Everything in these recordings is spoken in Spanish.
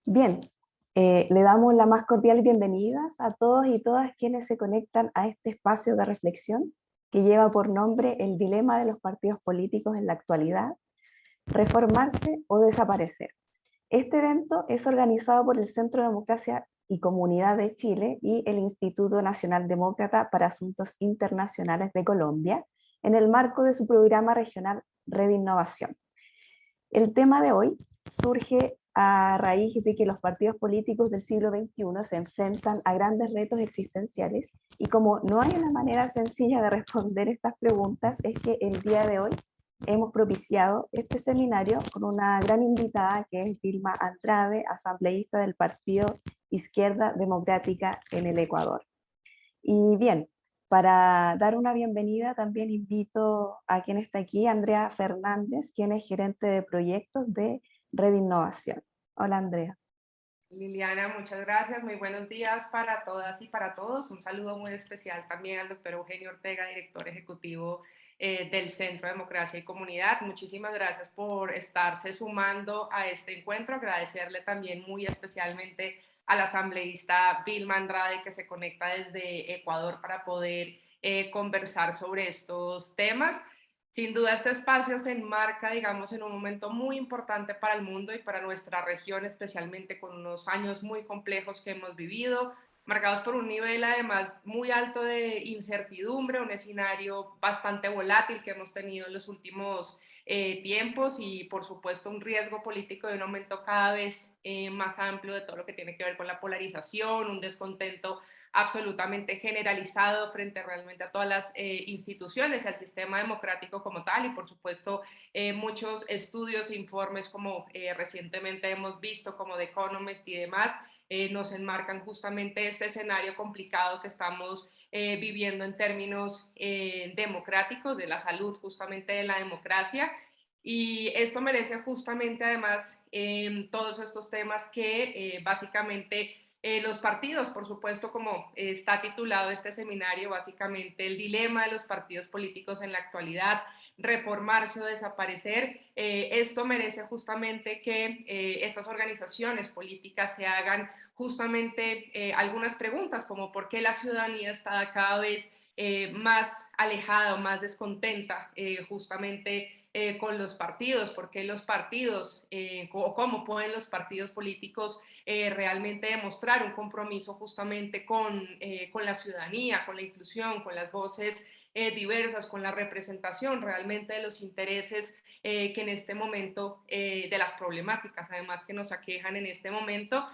Bien, le damos la más cordial bienvenidas a todos y todas quienes se conectan a este espacio de reflexión que lleva por nombre el dilema de los partidos políticos en la actualidad, reformarse o desaparecer. Este evento es organizado por el Centro de Democracia y Comunidad de Chile y el Instituto Nacional Demócrata para Asuntos Internacionales de Colombia en el marco de su programa regional Red Innovación. El tema de hoy surge a raíz de que los partidos políticos del siglo XXI se enfrentan a grandes retos existenciales y como no hay una manera sencilla de responder estas preguntas, es que el día de hoy hemos propiciado este seminario con una gran invitada que es Vilma Andrade, asambleísta del Partido Izquierda Democrática en el Ecuador. Y bien, para dar una bienvenida también invito a quien está aquí, Andrea Fernández, quien es gerente de proyectos de Red Innovación. Hola Andrea. Liliana, muchas gracias. Muy buenos días para todas y para todos. Un saludo muy especial también al doctor Eugenio Ortega, director ejecutivo del Centro de Democracia y Comunidad. Muchísimas gracias por estarse sumando a este encuentro. Agradecerle también muy especialmente al asambleísta Vilma Andrade que se conecta desde Ecuador para poder conversar sobre estos temas. Sin duda este espacio se enmarca, digamos, en un momento muy importante para el mundo y para nuestra región, especialmente con unos años muy complejos que hemos vivido, marcados por un nivel además muy alto de incertidumbre, un escenario bastante volátil que hemos tenido en los últimos tiempos y por supuesto un riesgo político de un aumento cada vez más amplio de todo lo que tiene que ver con la polarización, un descontento absolutamente generalizado frente realmente a todas las instituciones y al sistema democrático como tal y por supuesto muchos estudios e informes como recientemente hemos visto como The Economist y demás nos enmarcan justamente este escenario complicado que estamos viviendo en términos democráticos, de la salud justamente de la democracia. Y esto merece justamente además todos estos temas que básicamente los partidos, por supuesto, como está titulado este seminario, básicamente el dilema de los partidos políticos en la actualidad, reformarse o desaparecer. Esto merece justamente que estas organizaciones políticas se hagan justamente algunas preguntas, como por qué la ciudadanía está cada vez más alejada o más descontenta justamente con los partidos, por qué los partidos o cómo pueden los partidos políticos realmente demostrar un compromiso justamente con la ciudadanía, con la inclusión, con las voces diversas, con la representación realmente de los intereses que en este momento, de las problemáticas además que nos aquejan en este momento.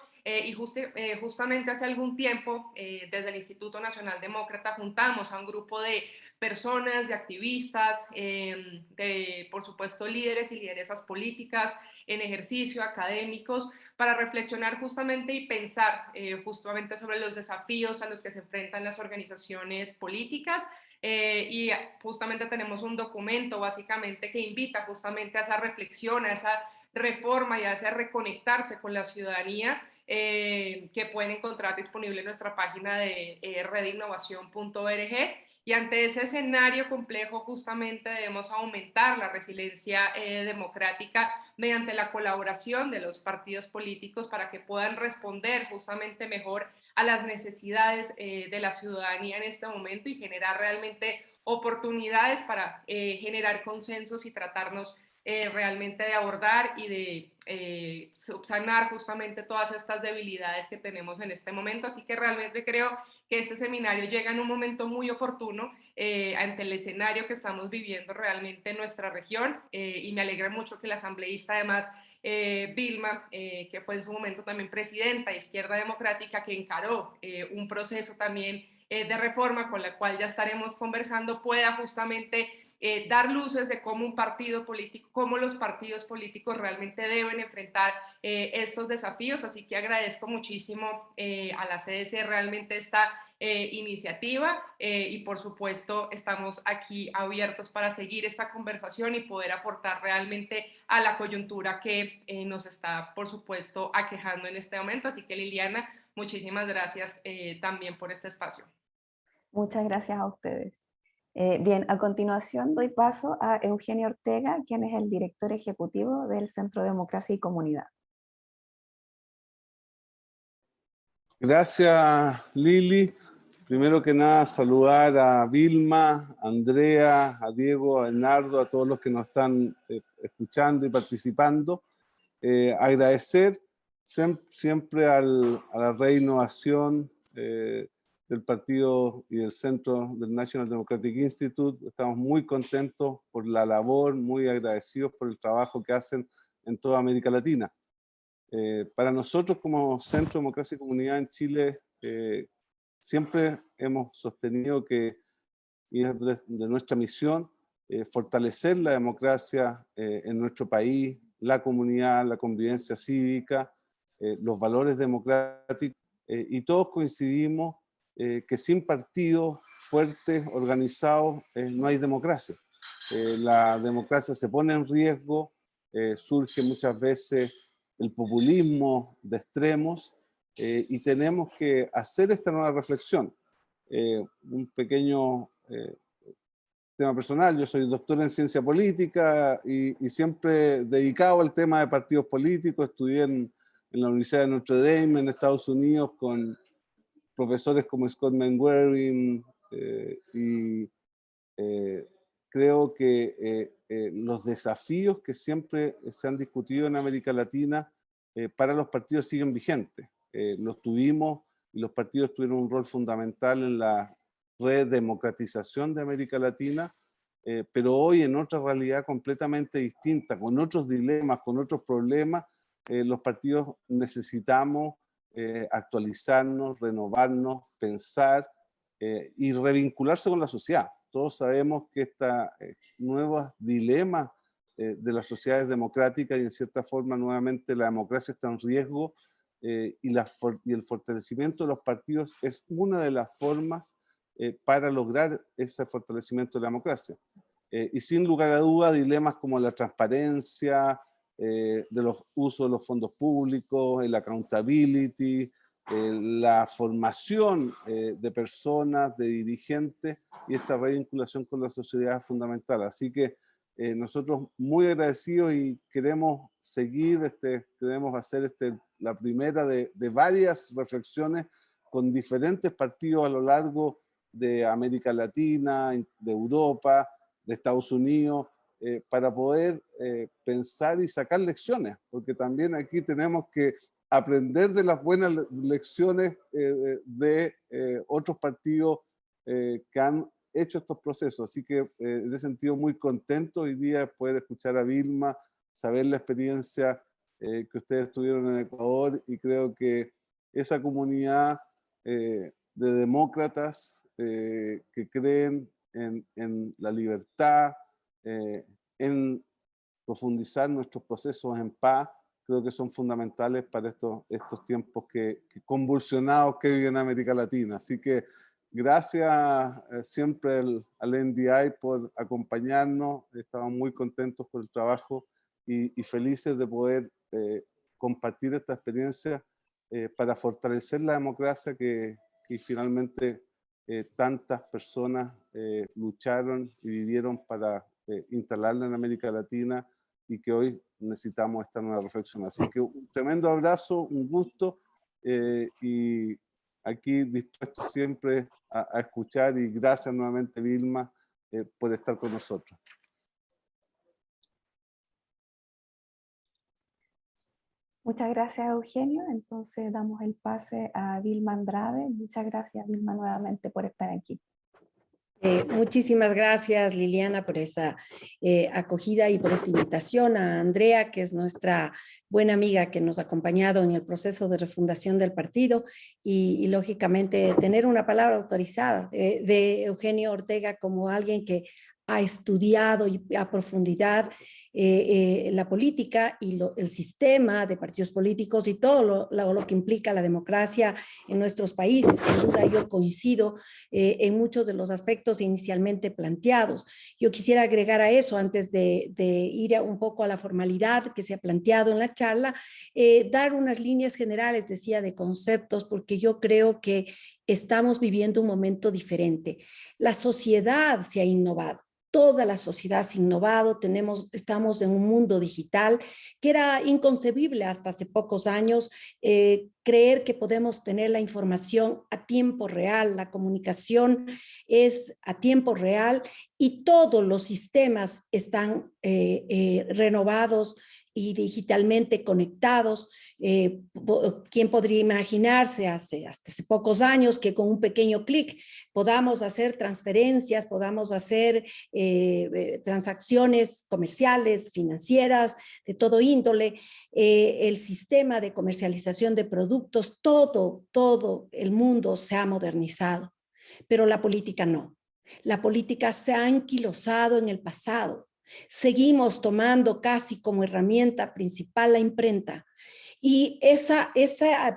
Justamente hace algún tiempo, desde el Instituto Nacional Demócrata, juntamos a un grupo de personas, de activistas, de, por supuesto, líderes y lideresas políticas en ejercicio, académicos, para reflexionar justamente y pensar justamente sobre los desafíos a los que se enfrentan las organizaciones políticas. Y justamente tenemos un documento básicamente que invita justamente a esa reflexión, a esa reforma y a ese reconectarse con la ciudadanía que pueden encontrar disponible en nuestra página de redinnovación.org. Y ante ese escenario complejo justamente debemos aumentar la resiliencia democrática mediante la colaboración de los partidos políticos para que puedan responder justamente mejor a las necesidades de la ciudadanía en este momento y generar realmente oportunidades para generar consensos y tratarnos realmente de abordar y de subsanar justamente todas estas debilidades que tenemos en este momento. Así que realmente creo que este seminario llega en un momento muy oportuno ante el escenario que estamos viviendo realmente en nuestra región y me alegra mucho que la asambleísta además Vilma, que fue en su momento también presidenta de Izquierda Democrática, que encaró un proceso también de reforma con la cual ya estaremos conversando, pueda justamente dar luces de cómo un partido político, cómo los partidos políticos realmente deben enfrentar estos desafíos. Así que agradezco muchísimo a la CDC realmente esta iniciativa y por supuesto estamos aquí abiertos para seguir esta conversación y poder aportar realmente a la coyuntura que nos está por supuesto aquejando en este momento. Así que Liliana, muchísimas gracias también por este espacio. Muchas gracias a ustedes. Bien, a continuación doy paso a Eugenio Ortega, quien es el director ejecutivo del Centro de Democracia y Comunidad. Gracias, Lili. Primero que nada, saludar a Vilma, a Andrea, a Diego, a Bernardo, a todos los que nos están escuchando y participando. Agradecer siempre a la reinnovación del partido y del centro del National Democratic Institute. Estamos muy contentos por la labor, muy agradecidos por el trabajo que hacen en toda América Latina. Para nosotros como Centro de Democracia y Comunidad en Chile, siempre hemos sostenido que, y es de nuestra misión, fortalecer la democracia en nuestro país, la comunidad, la convivencia cívica, los valores democráticos, y todos coincidimos que sin partidos fuertes, organizados, no hay democracia. La democracia se pone en riesgo, surge muchas veces el populismo de extremos, y tenemos que hacer esta nueva reflexión. Un pequeño tema personal, yo soy doctor en ciencia política y siempre dedicado al tema de partidos políticos. Estudié en la Universidad de Notre Dame en Estados Unidos con profesores como Scott Manwaring, y creo que los desafíos que siempre se han discutido en América Latina para los partidos siguen vigentes. Los tuvimos y los partidos tuvieron un rol fundamental en la redemocratización de América Latina, pero hoy en otra realidad completamente distinta, con otros dilemas, con otros problemas, los partidos necesitamos actualizarnos, renovarnos, pensar y revincularse con la sociedad. Todos sabemos que estos nuevos dilemas de las sociedades democráticas, y en cierta forma nuevamente la democracia está en riesgo, y el fortalecimiento de los partidos es una de las formas para lograr ese fortalecimiento de la democracia. Y sin lugar a duda, dilemas como la transparencia de los usos de los fondos públicos, el accountability, la formación de personas, de dirigentes, y esta revinculación con la sociedad es fundamental. Así que nosotros muy agradecidos y queremos seguir, queremos hacer la primera de varias reflexiones con diferentes partidos a lo largo de América Latina, de Europa, de Estados Unidos, para poder pensar y sacar lecciones, porque también aquí tenemos que aprender de las buenas lecciones de otros partidos que han hecho estos procesos. Así que en ese sentido muy contento hoy día de poder escuchar a Vilma, saber la experiencia que ustedes tuvieron en Ecuador, y creo que esa comunidad de demócratas que creen en la libertad, en profundizar nuestros procesos en paz, creo que son fundamentales para estos tiempos convulsionados que vive en América Latina. Así que gracias siempre al NDI por acompañarnos. Estamos muy contentos por el trabajo y felices de poder compartir esta experiencia para fortalecer la democracia que finalmente tantas personas lucharon y vivieron para instalarla en América Latina, y que hoy necesitamos esta nueva reflexión. Así que un tremendo abrazo, un gusto, y aquí dispuesto siempre a escuchar, y gracias nuevamente, Vilma, por estar con nosotros. Muchas gracias, Eugenio. Entonces damos el pase a Vilma Andrade. Muchas gracias, Vilma, nuevamente por estar aquí. Muchísimas gracias, Liliana, por esa acogida y por esta invitación. A Andrea, que es nuestra buena amiga que nos ha acompañado en el proceso de refundación del partido, y lógicamente tener una palabra autorizada de Eugenio Ortega como alguien que ha estudiado y a profundidad la política y el sistema de partidos políticos y todo lo que implica la democracia en nuestros países. Sin duda yo coincido en muchos de los aspectos inicialmente planteados. Yo quisiera agregar a eso, antes de ir un poco a la formalidad que se ha planteado en la charla, dar unas líneas generales, decía, de conceptos, porque yo creo que estamos viviendo un momento diferente. La sociedad se ha innovado. toda la sociedad se ha innovado, estamos en un mundo digital que era inconcebible hasta hace pocos años, creer que podemos tener la información a tiempo real, la comunicación es a tiempo real y todos los sistemas están renovados y digitalmente conectados. ¿Quién podría imaginarse hasta hace pocos años que con un pequeño clic podamos hacer transferencias, podamos hacer transacciones comerciales, financieras, de todo índole, el sistema de comercialización de productos, todo el mundo se ha modernizado, pero la política no. La política se ha anquilosado en el pasado. Seguimos tomando casi como herramienta principal la imprenta. Y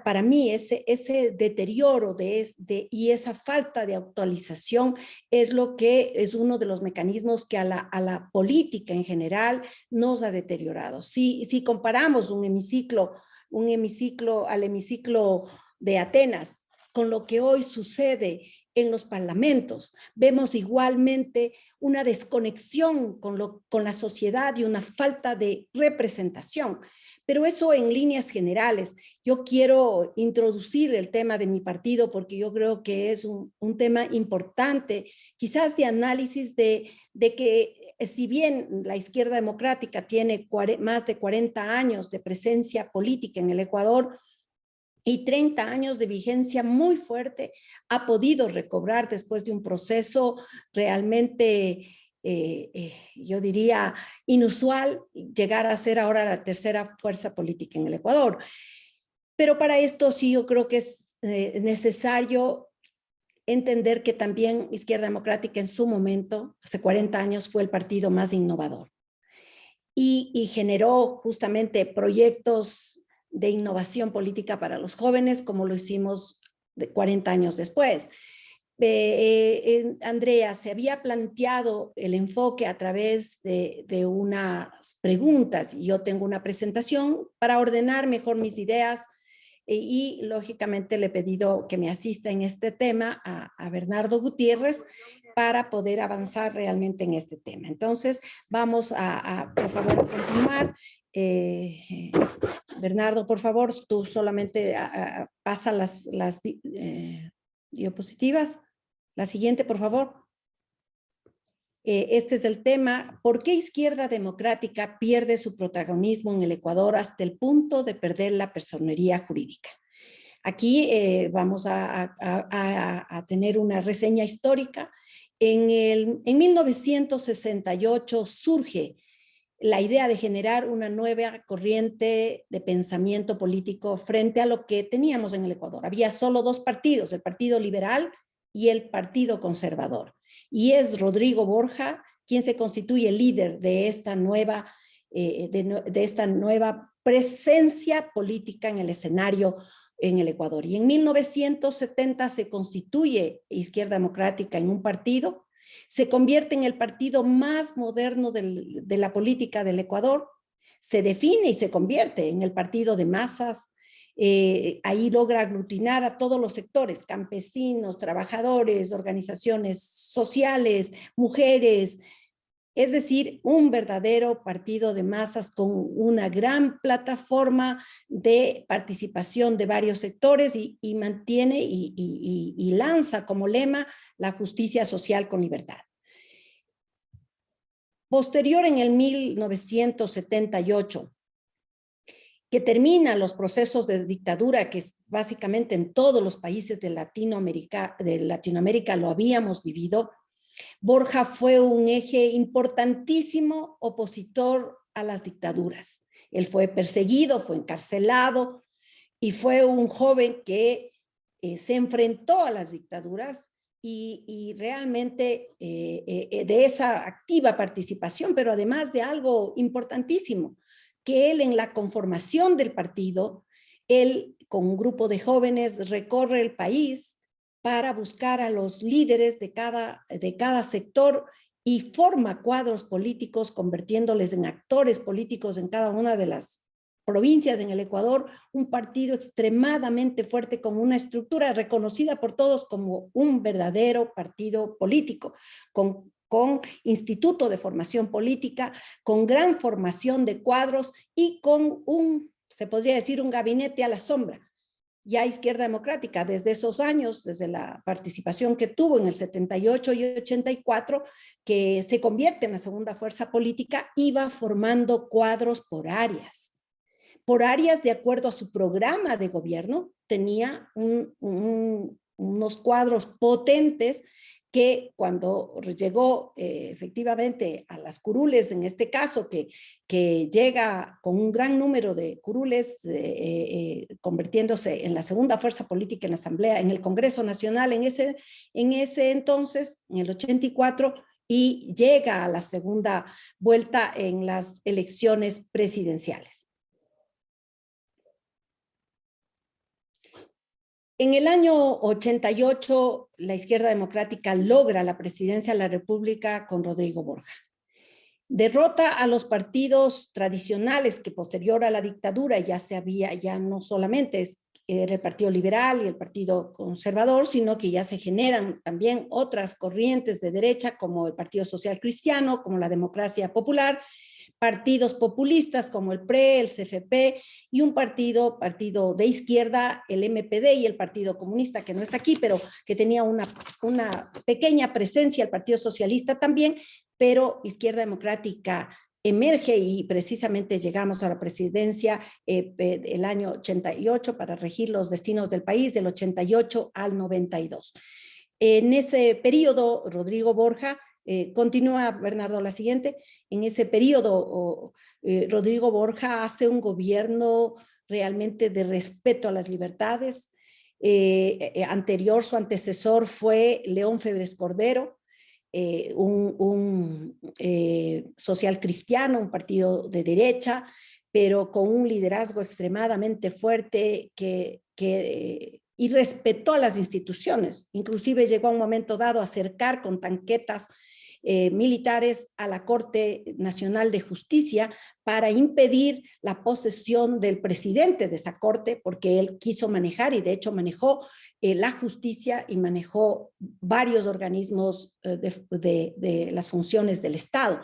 para mí, ese deterioro y esa falta de actualización es lo que es uno de los mecanismos que a la política en general nos ha deteriorado. Si comparamos un hemiciclo al hemiciclo de Atenas con lo que hoy sucede en los parlamentos, vemos igualmente una desconexión con la sociedad y una falta de representación. Pero eso en líneas generales. Yo quiero introducir el tema de mi partido porque yo creo que es un tema importante, quizás de análisis de que si bien la izquierda democrática tiene más de 40 años de presencia política en el Ecuador, y 30 años de vigencia muy fuerte, ha podido recobrar después de un proceso realmente, yo diría, inusual, llegar a ser ahora la tercera fuerza política en el Ecuador. Pero para esto sí yo creo que es necesario entender que también Izquierda Democrática en su momento, hace 40 años, fue el partido más innovador y generó justamente proyectos de innovación política para los jóvenes, como lo hicimos 40 años después. Andrea, se había planteado el enfoque a través de unas preguntas y yo tengo una presentación para ordenar mejor mis ideas y lógicamente le he pedido que me asista en este tema a Bernardo Gutiérrez para poder avanzar realmente en este tema. Entonces, vamos por favor, a continuar. Bernardo, por favor, tú solamente pasa las diapositivas. La siguiente, por favor. Este es el tema, ¿por qué Izquierda Democrática pierde su protagonismo en el Ecuador hasta el punto de perder la personería jurídica? Aquí vamos a tener una reseña histórica. En 1968 surge la idea de generar una nueva corriente de pensamiento político frente a lo que teníamos en el Ecuador. Había solo dos partidos, el Partido Liberal y el Partido Conservador. Y es Rodrigo Borja quien se constituye líder de esta nueva presencia política en el escenario en el Ecuador. Y en 1970 se constituye Izquierda Democrática en un partido, se convierte en el partido más moderno de la política del Ecuador, se define y se convierte en el partido de masas. Ahí logra aglutinar a todos los sectores, campesinos, trabajadores, organizaciones sociales, mujeres, es decir, un verdadero partido de masas con una gran plataforma de participación de varios sectores y mantiene y lanza como lema la justicia social con libertad. Posterior, en el 1978, que termina los procesos de dictadura que básicamente en todos los países de Latinoamérica lo habíamos vivido, Borja fue un eje importantísimo opositor a las dictaduras. Él fue perseguido, fue encarcelado y fue un joven que se enfrentó a las dictaduras y realmente de esa activa participación, pero además de algo importantísimo, que él en la conformación del partido, él con un grupo de jóvenes recorre el país para buscar a los líderes de cada sector y forma cuadros políticos, convirtiéndoles en actores políticos en cada una de las provincias en el Ecuador, un partido extremadamente fuerte con una estructura reconocida por todos como un verdadero partido político, con con instituto de formación política, con gran formación de cuadros y con se podría decir, un gabinete a la sombra. Ya Izquierda Democrática, desde esos años, desde la participación que tuvo en el 78 y 84, que se convierte en la segunda fuerza política, iba formando cuadros por áreas de acuerdo a su programa de gobierno. Tenía unos cuadros potentes que cuando llegó efectivamente a las curules, en este caso, que llega con un gran número de curules, convirtiéndose en la segunda fuerza política en la Asamblea, en el Congreso Nacional, en ese entonces, en el 84, y llega a la segunda vuelta en las elecciones presidenciales. En el año 88, la Izquierda Democrática logra la presidencia de la República con Rodrigo Borja. Derrota a los partidos tradicionales que posterior a la dictadura ya no solamente era el Partido Liberal y el Partido Conservador, sino que ya se generan también otras corrientes de derecha como el Partido Social Cristiano, como la Democracia Popular, partidos populistas como el PRE, el CFP y un partido de izquierda, el MPD y el Partido Comunista, que no está aquí, pero que tenía una pequeña presencia, el Partido Socialista también, pero Izquierda Democrática emerge y precisamente llegamos a la presidencia el año 88 para regir los destinos del país, del 88 al 92. En ese periodo, Rodrigo Borja, continúa Bernardo la siguiente, en ese periodo Rodrigo Borja hace un gobierno realmente de respeto a las libertades. Su antecesor fue León Febres Cordero, un social cristiano, un partido de derecha, pero con un liderazgo extremadamente fuerte y respetó a las instituciones. Inclusive llegó a un momento dado a acercar con tanquetas militares a la Corte Nacional de Justicia para impedir la posesión del presidente de esa corte, porque él quiso manejar y de hecho manejó la justicia y manejó varios organismos de las funciones del Estado.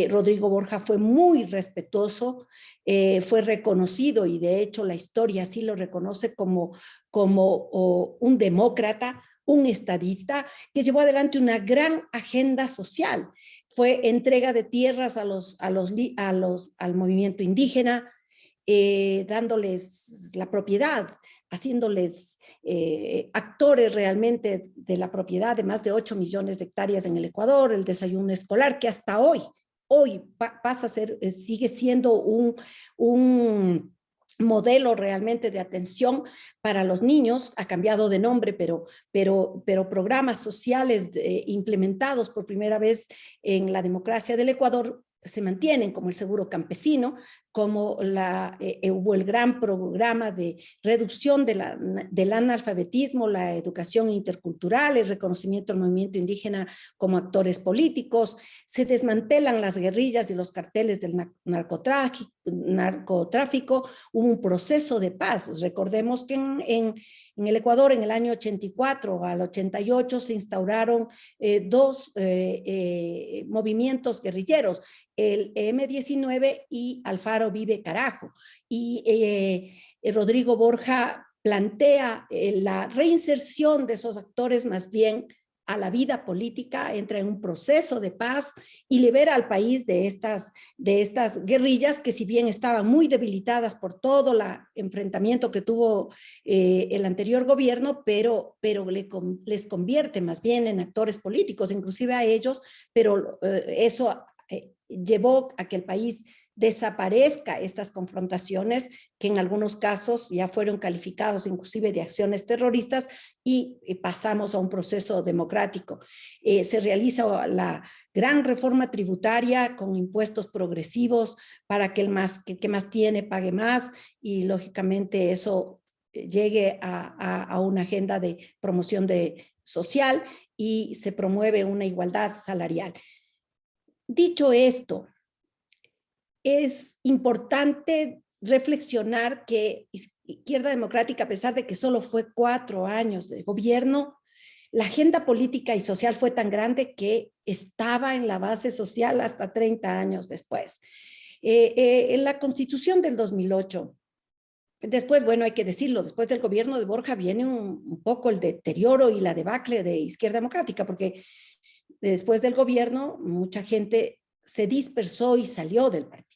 Rodrigo Borja fue muy respetuoso, fue reconocido y de hecho la historia así lo reconoce como un demócrata, un estadista que llevó adelante una gran agenda social. Fue entrega de tierras al movimiento indígena, dándoles la propiedad, haciéndoles actores realmente de la propiedad de más de 8 millones de hectáreas en el Ecuador, el desayuno escolar, que hasta hoy pasa a ser, sigue siendo un modelo realmente de atención para los niños. Ha cambiado de nombre, pero programas sociales implementados por primera vez en la democracia del Ecuador se mantienen, como el seguro campesino, como hubo el gran programa de reducción del analfabetismo, la educación intercultural, el reconocimiento del movimiento indígena como actores políticos. Se desmantelan las guerrillas y los carteles del narcotráfico. Hubo un proceso de paz. Recordemos que en el Ecuador, en el año 84 al 88, se instauraron dos movimientos guerrilleros, el M19 y Alfaro Vive Carajo. Y Rodrigo Borja plantea la reinserción de esos actores más bien a la vida política, entra en un proceso de paz y libera al país de estas guerrillas que, si bien estaban muy debilitadas por todo el enfrentamiento que tuvo el anterior gobierno, pero les convierte más bien en actores políticos, inclusive a ellos, pero eso llevó a que el país desaparezca estas confrontaciones que en algunos casos ya fueron calificados inclusive de acciones terroristas y pasamos a un proceso democrático. Se realiza la gran reforma tributaria con impuestos progresivos para que el que más tiene pague más y lógicamente eso llegue a una agenda de promoción social y se promueve una igualdad salarial. Dicho esto, es importante reflexionar que Izquierda Democrática, a pesar de que solo fue 4 años de gobierno, la agenda política y social fue tan grande que estaba en la base social hasta 30 años después. En la Constitución del 2008, después, bueno, hay que decirlo, después del gobierno de Borja viene un poco el deterioro y la debacle de Izquierda Democrática, porque después del gobierno mucha gente se dispersó y salió del partido.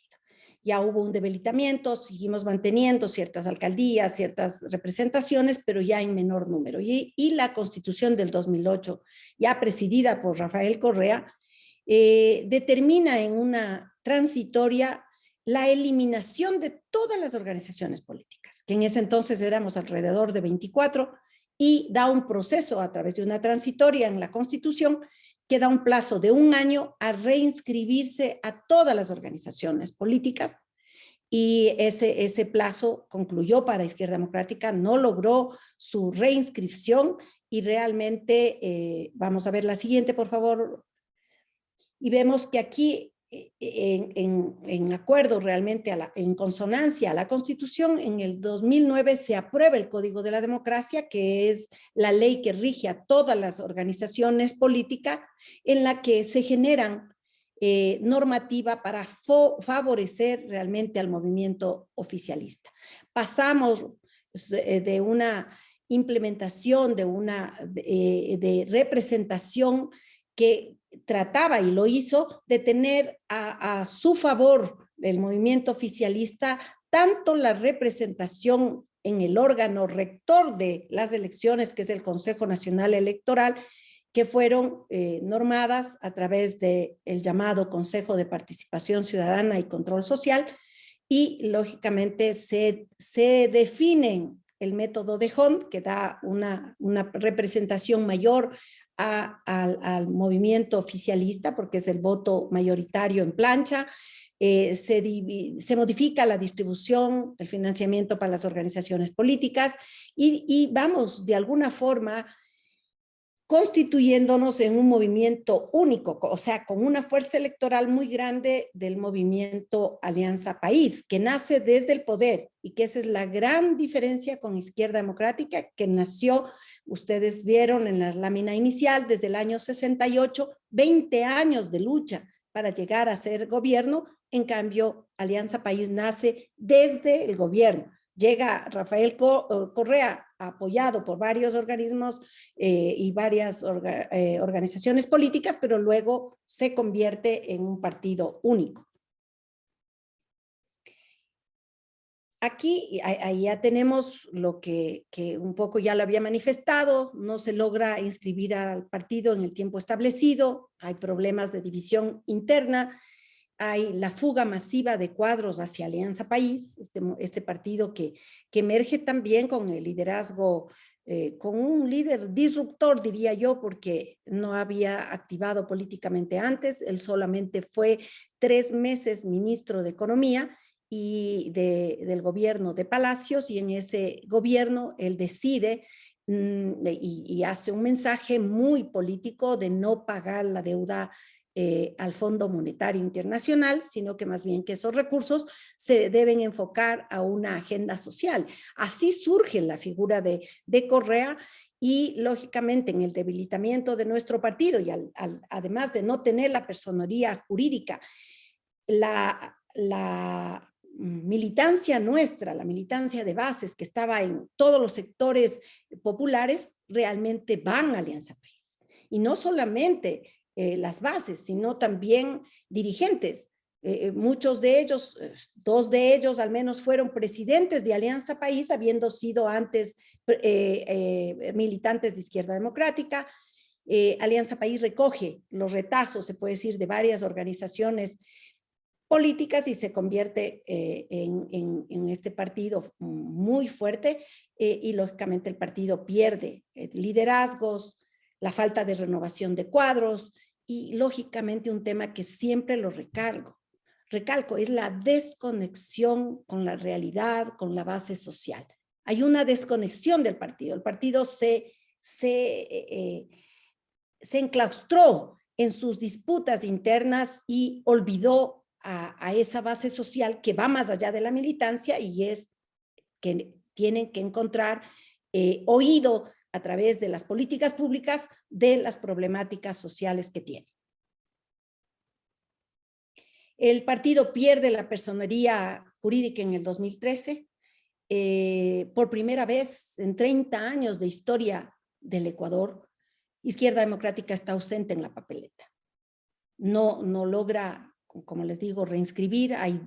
Ya hubo un debilitamiento, seguimos manteniendo ciertas alcaldías, ciertas representaciones, pero ya en menor número. Y la Constitución del 2008, ya presidida por Rafael Correa, determina en una transitoria la eliminación de todas las organizaciones políticas, que en ese entonces éramos alrededor de 24, y da un proceso a través de una transitoria en la Constitución que da un plazo de 1 año a reinscribirse a todas las organizaciones políticas, y ese plazo concluyó para Izquierda Democrática, no logró su reinscripción, y realmente, vamos a ver la siguiente, por favor, y vemos que aquí, en acuerdo realmente, en consonancia a la Constitución, en el 2009 se aprueba el Código de la Democracia, que es la ley que rige a todas las organizaciones políticas, en la que se generan normativa para favorecer realmente al movimiento oficialista. Pasamos de una implementación, de representación que trataba, y lo hizo, de tener a su favor el movimiento oficialista, tanto la representación en el órgano rector de las elecciones, que es el Consejo Nacional Electoral, que fueron normadas a través del llamado Consejo de Participación Ciudadana y Control Social, y lógicamente se definen el método de Hont, que da una representación mayor al movimiento oficialista, porque es el voto mayoritario en plancha. Se modifica la distribución, el financiamiento para las organizaciones políticas, y vamos de alguna forma constituyéndonos en un movimiento único, o sea, con una fuerza electoral muy grande del movimiento Alianza País, que nace desde el poder, y que esa es la gran diferencia con Izquierda Democrática, que nació, ustedes vieron en la lámina inicial, desde el año 68, 20 años de lucha para llegar a ser gobierno. En cambio, Alianza País nace desde el gobierno. Llega Rafael Correa, apoyado por varios organismos y varias organizaciones políticas, pero luego se convierte en un partido único. Aquí, ahí ya tenemos lo que un poco ya lo había manifestado: no se logra inscribir al partido en el tiempo establecido, hay problemas de división interna, hay la fuga masiva de cuadros hacia Alianza País, este partido que emerge también con el liderazgo, con un líder disruptor, diría yo, porque no había activado políticamente antes. Él solamente fue 3 meses ministro de Economía y del gobierno de Palacios, y en ese gobierno él decide y hace un mensaje muy político de no pagar la deuda al Fondo Monetario Internacional, sino que más bien que esos recursos se deben enfocar a una agenda social. Así surge la figura de Correa, y lógicamente en el debilitamiento de nuestro partido, y además de no tener la personería jurídica, la militancia nuestra, la militancia de bases que estaba en todos los sectores populares, realmente van a Alianza País. Y no solamente las bases, sino también dirigentes. Muchos de ellos, 2 de ellos al menos, fueron presidentes de Alianza País, habiendo sido antes militantes de Izquierda Democrática. Alianza País recoge los retazos, se puede decir, de varias organizaciones políticas, y se convierte en este partido muy fuerte, y lógicamente el partido pierde liderazgos, la falta de renovación de cuadros, y lógicamente un tema que siempre lo recalco, es la desconexión con la realidad, con la base social. Hay una desconexión del partido. El partido se enclaustró en sus disputas internas y olvidó a esa base social que va más allá de la militancia, y es que tienen que encontrar oído a través de las políticas públicas de las problemáticas sociales que tiene. El partido pierde la personería jurídica en el 2013. Por primera vez en 30 años de historia del Ecuador, Izquierda Democrática está ausente en la papeleta. No logra, como les digo, reinscribir. Hay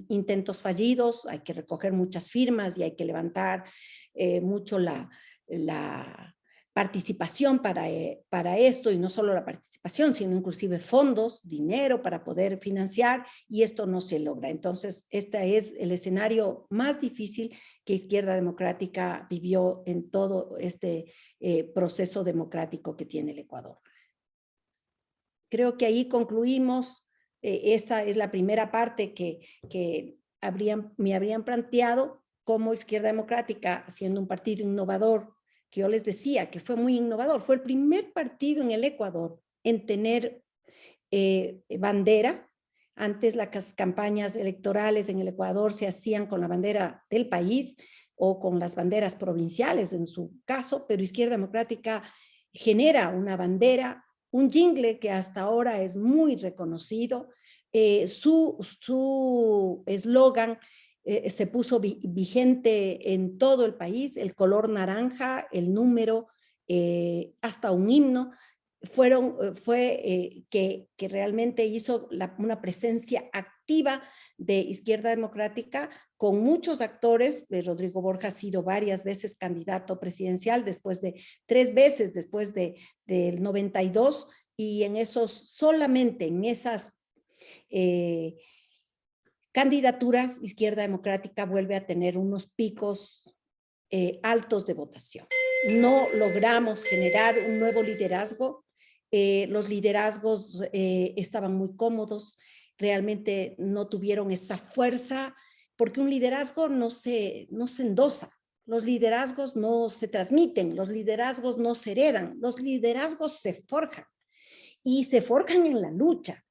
intentos fallidos, hay que recoger muchas firmas y hay que levantar mucho la participación para esto, y no solo la participación, sino inclusive fondos, dinero para poder financiar, y esto no se logra. Entonces, este es el escenario más difícil que Izquierda Democrática vivió en todo este proceso democrático que tiene el Ecuador. Creo que ahí concluimos. Esta es la primera parte que me habrían planteado como Izquierda Democrática, siendo un partido innovador, que yo les decía que fue muy innovador. Fue el primer partido en el Ecuador en tener bandera. Antes las campañas electorales en el Ecuador se hacían con la bandera del país o con las banderas provinciales en su caso, pero Izquierda Democrática genera una bandera, un jingle que hasta ahora es muy reconocido. Su eslogan se puso vigente en todo el país, el color naranja, el número, hasta un himno, que realmente hizo una presencia activa de Izquierda Democrática con muchos actores. Rodrigo Borja ha sido varias veces candidato presidencial, después de 3 veces, después del 92, y solamente en esas candidaturas, Izquierda Democrática vuelve a tener unos picos altos de votación. No logramos generar un nuevo liderazgo. Los liderazgos estaban muy cómodos, realmente no tuvieron esa fuerza, porque un liderazgo no se endosa. Los liderazgos no se transmiten, los liderazgos no se heredan, los liderazgos se forjan, y se forjan en la lucha.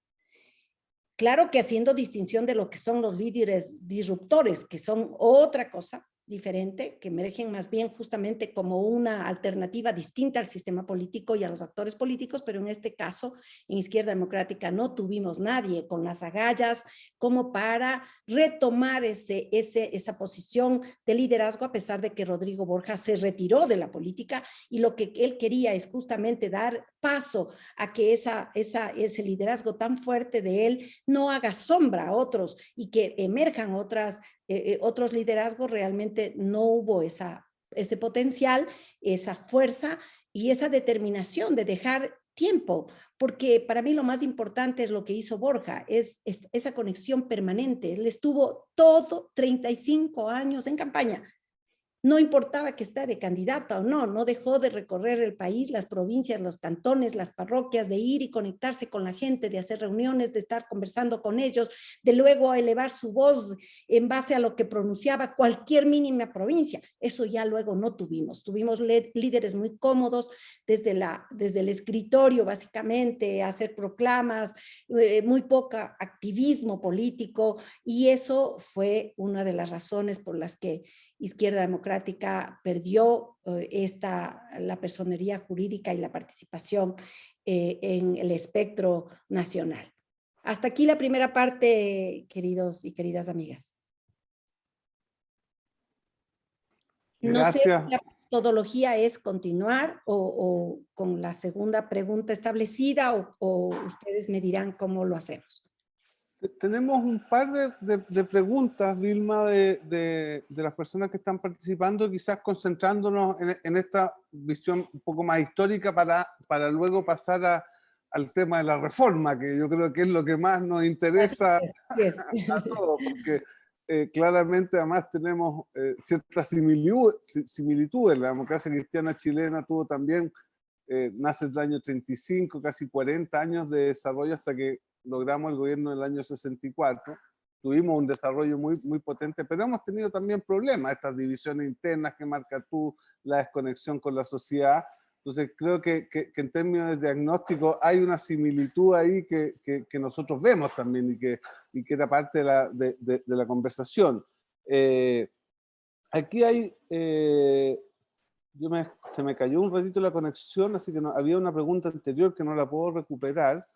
Claro que haciendo distinción de lo que son los líderes disruptores, que son otra cosa diferente, que emergen más bien justamente como una alternativa distinta al sistema político y a los actores políticos, pero en este caso, en Izquierda Democrática no tuvimos nadie con las agallas como para retomar esa posición de liderazgo, a pesar de que Rodrigo Borja se retiró de la política, y lo que él quería es justamente dar paso a que ese liderazgo tan fuerte de él no haga sombra a otros y que emerjan otros liderazgos. Realmente no hubo ese potencial, esa fuerza y esa determinación de dejar tiempo, porque para mí lo más importante es lo que hizo Borja, es esa conexión permanente. Él estuvo 35 años en campaña. No importaba que esté de candidata o no, no dejó de recorrer el país, las provincias, los cantones, las parroquias, de ir y conectarse con la gente, de hacer reuniones, de estar conversando con ellos, de luego elevar su voz en base a lo que pronunciaba cualquier mínima provincia. Eso ya luego no tuvimos. Tuvimos líderes muy cómodos desde el escritorio, básicamente, hacer proclamas, muy poco activismo político, y eso fue una de las razones por las que Izquierda Democrática perdió la personería jurídica y la participación en el espectro nacional. Hasta aquí la primera parte, queridos y queridas amigas. Gracias. No sé si la metodología es continuar o con la segunda pregunta establecida, o ustedes me dirán cómo lo hacemos. Tenemos un par de preguntas, Vilma, de las personas que están participando, quizás concentrándonos en esta visión un poco más histórica para luego pasar al tema de la reforma, que yo creo que es lo que más nos interesa a todos, porque claramente además tenemos ciertas similitudes. La democracia cristiana chilena tuvo también, nace en el año 35, casi 40 años de desarrollo hasta que logramos el gobierno del año 64, tuvimos un desarrollo muy, muy potente, pero hemos tenido también problemas, estas divisiones internas que marca tú, la desconexión con la sociedad. Entonces creo que en términos de diagnóstico hay una similitud ahí que nosotros vemos también y que era parte de la conversación. Aquí hay Se me cayó un ratito la conexión, así que no, había una pregunta anterior que no la puedo recuperar.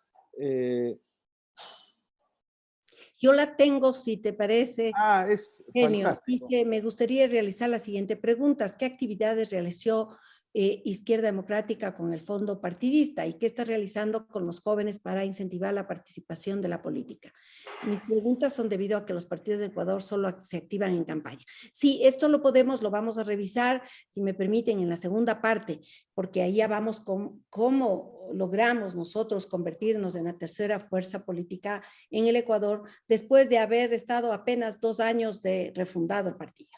Yo la tengo, si te parece, Es Genio, y fantástico. que me gustaría realizar la siguiente pregunta. ¿Qué actividades realizó Izquierda Democrática con el fondo partidista y qué está realizando con los jóvenes para incentivar la participación de la política? Mis preguntas son debido a que los partidos de Ecuador solo se activan en campaña. Sí, esto lo vamos a revisar, si me permiten, en la segunda parte, porque ahí ya vamos con cómo logramos nosotros convertirnos en la tercera fuerza política en el Ecuador después de haber estado apenas 2 años de refundado el partido.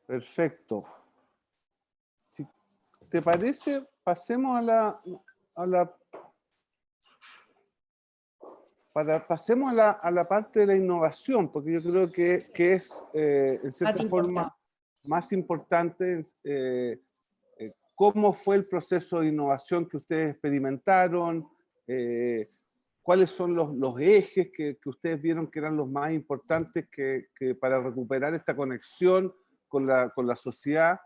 Perfecto. Si te parece, pasemos a la parte de la innovación, porque yo creo que es, en cierta forma, más importante cómo fue el proceso de innovación que ustedes experimentaron, cuáles son los ejes que ustedes vieron que eran los más importantes que para recuperar esta conexión con la sociedad,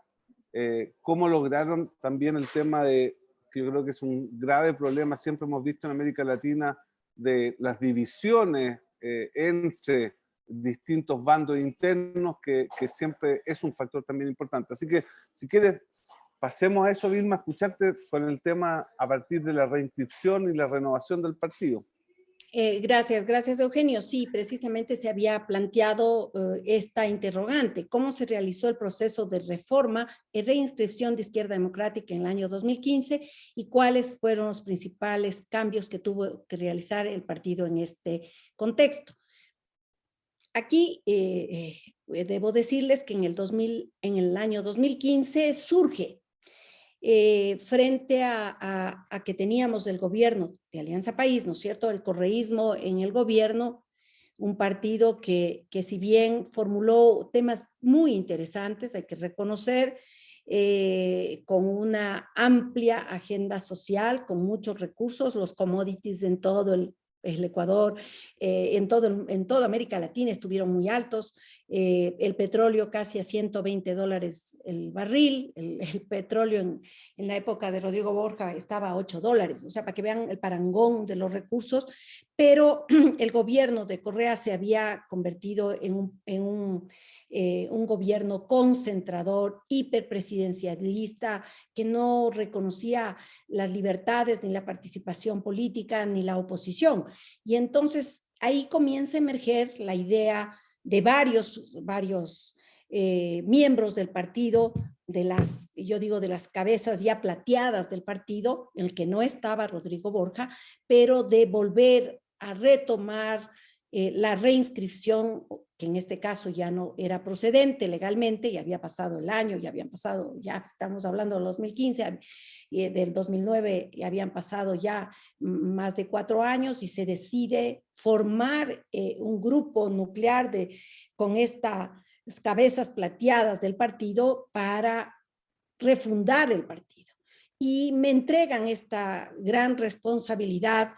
cómo lograron también el tema de, que yo creo que es un grave problema, siempre hemos visto en América Latina, de las divisiones entre distintos bandos internos, que siempre es un factor también importante. Así que, si quieres, pasemos a eso, Vilma, a escucharte con el tema a partir de la reinscripción y la renovación del partido. Gracias, Eugenio. Sí, precisamente se había planteado esta interrogante. ¿Cómo se realizó el proceso de reforma y reinscripción de Izquierda Democrática en el año 2015 y cuáles fueron los principales cambios que tuvo que realizar el partido en este contexto? Aquí debo decirles que en el año 2015 surge frente a que teníamos el gobierno de Alianza País, ¿no es cierto?, el correísmo en el gobierno, un partido que si bien formuló temas muy interesantes, hay que reconocer, con una amplia agenda social, con muchos recursos, los commodities en todo el Ecuador, en toda América Latina estuvieron muy altos, el petróleo casi a $120 el barril, el petróleo en la época de Rodrigo Borja estaba a $8, o sea, para que vean el parangón de los recursos, pero el gobierno de Correa se había convertido en un gobierno concentrador, hiperpresidencialista, que no reconocía las libertades ni la participación política ni la oposición. Y entonces ahí comienza a emerger la idea de varios miembros del partido, yo digo de las cabezas ya plateadas del partido, en el que no estaba Rodrigo Borja, pero de volver a retomar la reinscripción, que en este caso ya no era procedente legalmente, ya había pasado el año, ya estamos hablando del 2015, del 2009 ya habían pasado ya más de 4 años y se decide formar un grupo nuclear con estas cabezas plateadas del partido para refundar el partido. Y me entregan esta gran responsabilidad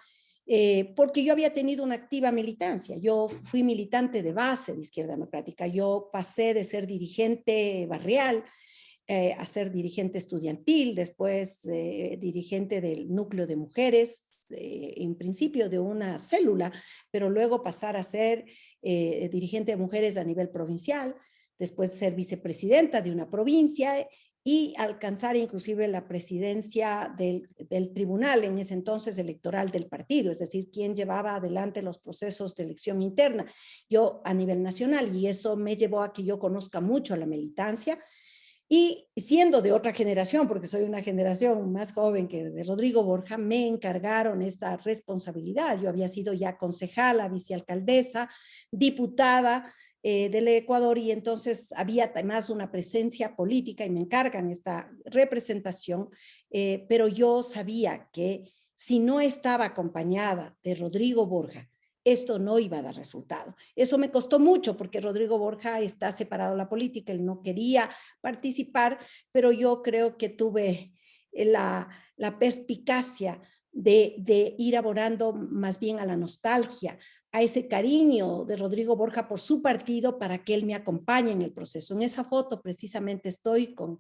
porque yo había tenido una activa militancia. Yo fui militante de base de Izquierda Democrática. Yo pasé de ser dirigente barrial a ser dirigente estudiantil, después dirigente del núcleo de mujeres, en principio de una célula, pero luego pasar a ser dirigente de mujeres a nivel provincial, después ser vicepresidenta de una provincia y alcanzar inclusive la presidencia del tribunal en ese entonces electoral del partido, es decir, quien llevaba adelante los procesos de elección interna, yo a nivel nacional, y eso me llevó a que yo conozca mucho a la militancia. Y siendo de otra generación, porque soy una generación más joven que de Rodrigo Borja, me encargaron esta responsabilidad. Yo había sido ya concejala, vicealcaldesa, diputada del Ecuador, y entonces había además una presencia política y me encargan esta representación, pero yo sabía que si no estaba acompañada de Rodrigo Borja, esto no iba a dar resultado. Eso me costó mucho porque Rodrigo Borja está separado de la política, él no quería participar, pero yo creo que tuve la perspicacia de ir abonando más bien a la nostalgia, a ese cariño de Rodrigo Borja por su partido para que él me acompañe en el proceso. En esa foto precisamente estoy con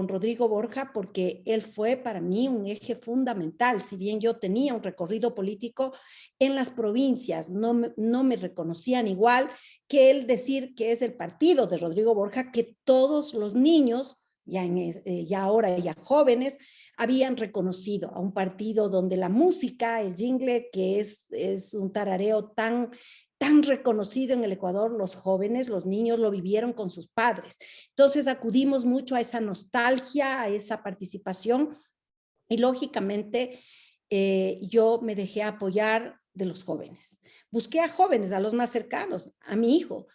Rodrigo Borja porque él fue para mí un eje fundamental. Si bien yo tenía un recorrido político en las provincias, no me reconocían igual que él decir que es el partido de Rodrigo Borja, que todos los niños, ya ahora ya jóvenes, habían reconocido a un partido donde la música, el jingle, que es un tarareo tan reconocido en el Ecuador, los jóvenes, los niños lo vivieron con sus padres. Entonces acudimos mucho a esa nostalgia, a esa participación y lógicamente yo me dejé apoyar de los jóvenes. Busqué a jóvenes, a los más cercanos, a mi hijo.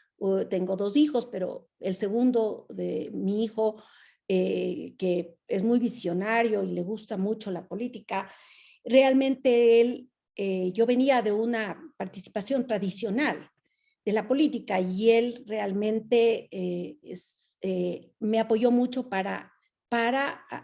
Tengo 2 hijos, pero el segundo de mi hijo, que es muy visionario y le gusta mucho la política, realmente él, yo venía de una participación tradicional de la política y él realmente me apoyó mucho para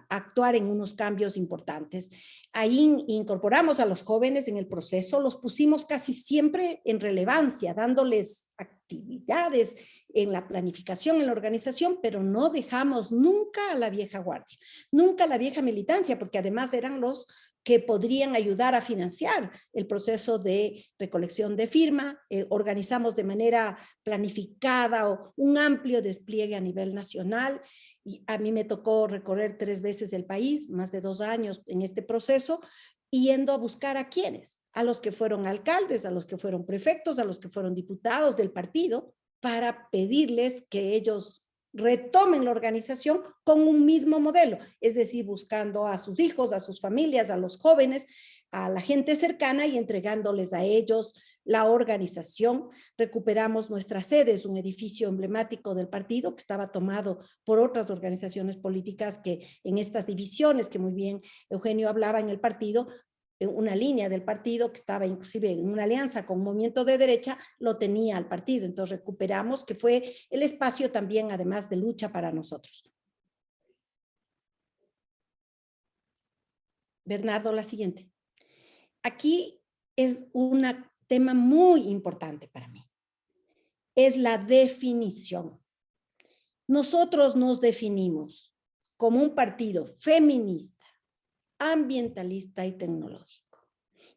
actuar en unos cambios importantes. Ahí incorporamos a los jóvenes en el proceso, los pusimos casi siempre en relevancia, dándoles actividades en la planificación, en la organización, pero no dejamos nunca a la vieja guardia, nunca a la vieja militancia, porque además eran los que podrían ayudar a financiar el proceso de recolección de firma. Organizamos de manera planificada un amplio despliegue a nivel nacional. Y a mí me tocó recorrer 3 veces el país, más de 2 años en este proceso, yendo a buscar a quienes, a los que fueron alcaldes, a los que fueron prefectos, a los que fueron diputados del partido, para pedirles que ellos retomen la organización con un mismo modelo, es decir, buscando a sus hijos, a sus familias, a los jóvenes, a la gente cercana y entregándoles a ellos la organización. Recuperamos nuestra sede, es un edificio emblemático del partido que estaba tomado por otras organizaciones políticas que en estas divisiones que muy bien Eugenio hablaba en el partido, una línea del partido que estaba inclusive en una alianza con un movimiento de derecha, lo tenía al partido. Entonces recuperamos que fue el espacio también además de lucha para nosotros. Bernardo, la siguiente. Aquí es un tema muy importante para mí. Es la definición. Nosotros nos definimos como un partido feminista, ambientalista y tecnológico.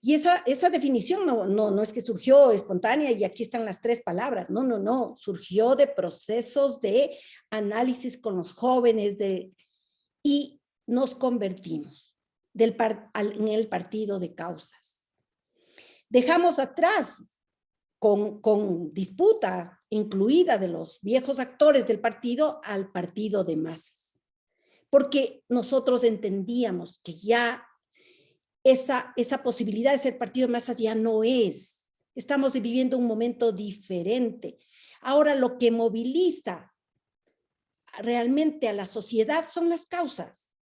Y esa definición no es que surgió espontánea y aquí están las 3 palabras. No. Surgió de procesos de análisis con los jóvenes y nos convertimos en el partido de causas. Dejamos atrás con disputa incluida de los viejos actores del partido al partido de masas. Porque nosotros entendíamos que ya esa posibilidad de ser partido de masas ya no es. Estamos viviendo un momento diferente. Ahora lo que moviliza realmente a la sociedad son las causas.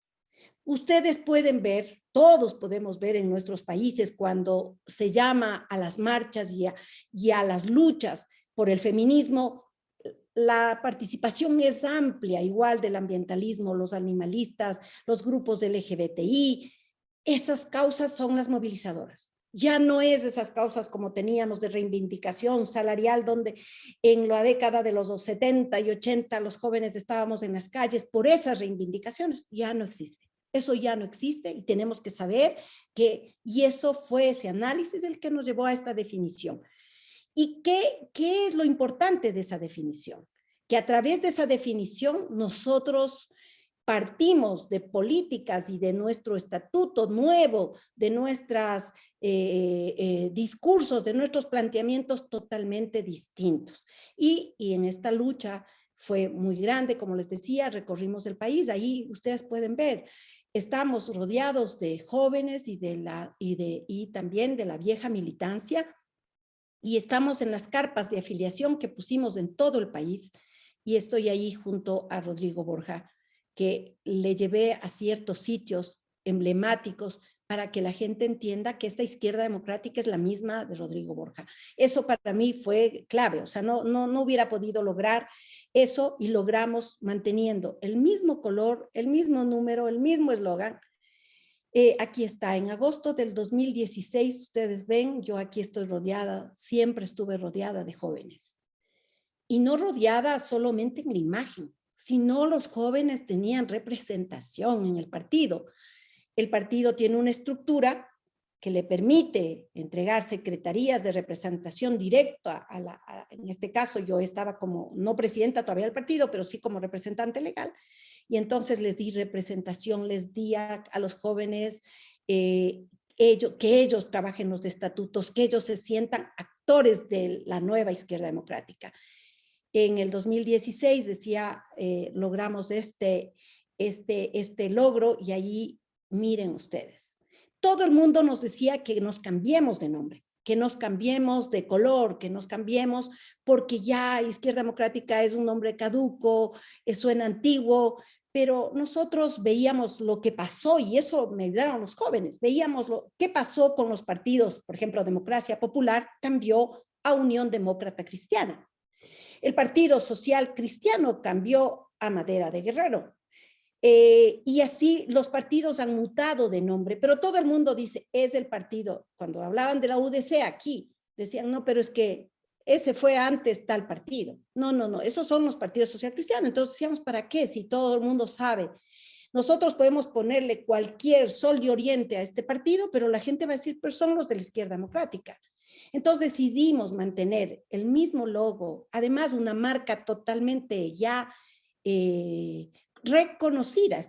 Ustedes pueden ver, todos podemos ver en nuestros países cuando se llama a las marchas y a las luchas por el feminismo, la participación es amplia, igual del ambientalismo, los animalistas, los grupos del LGBTI. Esas causas son las movilizadoras. Ya no es esas causas como teníamos de reivindicación salarial, donde en la década de los 70 y 80 los jóvenes estábamos en las calles por esas reivindicaciones. Ya no existe. Eso ya no existe y tenemos que saber y eso fue ese análisis el que nos llevó a esta definición. ¿Y qué es lo importante de esa definición? Que a través de esa definición nosotros partimos de políticas y de nuestro estatuto nuevo, de nuestros discursos, de nuestros planteamientos totalmente distintos. Y en esta lucha fue muy grande, como les decía, recorrimos el país, ahí ustedes pueden ver, estamos rodeados de jóvenes y también de la vieja militancia, y estamos en las carpas de afiliación que pusimos en todo el país, y estoy ahí junto a Rodrigo Borja, que le llevé a ciertos sitios emblemáticos para que la gente entienda que esta izquierda democrática es la misma de Rodrigo Borja. Eso para mí fue clave, o sea, no hubiera podido lograr eso y logramos manteniendo el mismo color, el mismo número, el mismo eslogan, Aquí está, en agosto del 2016, ustedes ven, yo aquí estoy rodeada, siempre estuve rodeada de jóvenes. Y no rodeada solamente en la imagen, sino los jóvenes tenían representación en el partido. El partido tiene una estructura que le permite entregar secretarías de representación directa en este caso yo estaba como, no presidenta todavía del partido, pero sí como representante legal, y entonces les di representación, les di a los jóvenes que ellos trabajen los estatutos, que ellos se sientan actores de la nueva izquierda democrática. En el 2016 decía, logramos este logro y allí miren ustedes. Todo el mundo nos decía que nos cambiemos de nombre, que nos cambiemos de color, que nos cambiemos porque ya Izquierda Democrática es un nombre caduco, suena antiguo, pero nosotros veíamos lo que pasó y eso me ayudaron los jóvenes, veíamos qué pasó con los partidos, por ejemplo, Democracia Popular cambió a Unión Demócrata Cristiana. El Partido Social Cristiano cambió a Madera de Guerrero. Y así los partidos han mutado de nombre, pero todo el mundo dice, es el partido. Cuando hablaban de la UDC aquí, decían, no, pero es que ese fue antes tal partido. No, esos son los partidos social cristianos. Entonces decíamos, ¿para qué? Si todo el mundo sabe. Nosotros podemos ponerle cualquier sol de oriente a este partido, pero la gente va a decir, pero son los de la izquierda democrática. Entonces decidimos mantener el mismo logo, además una marca totalmente ya reconocida.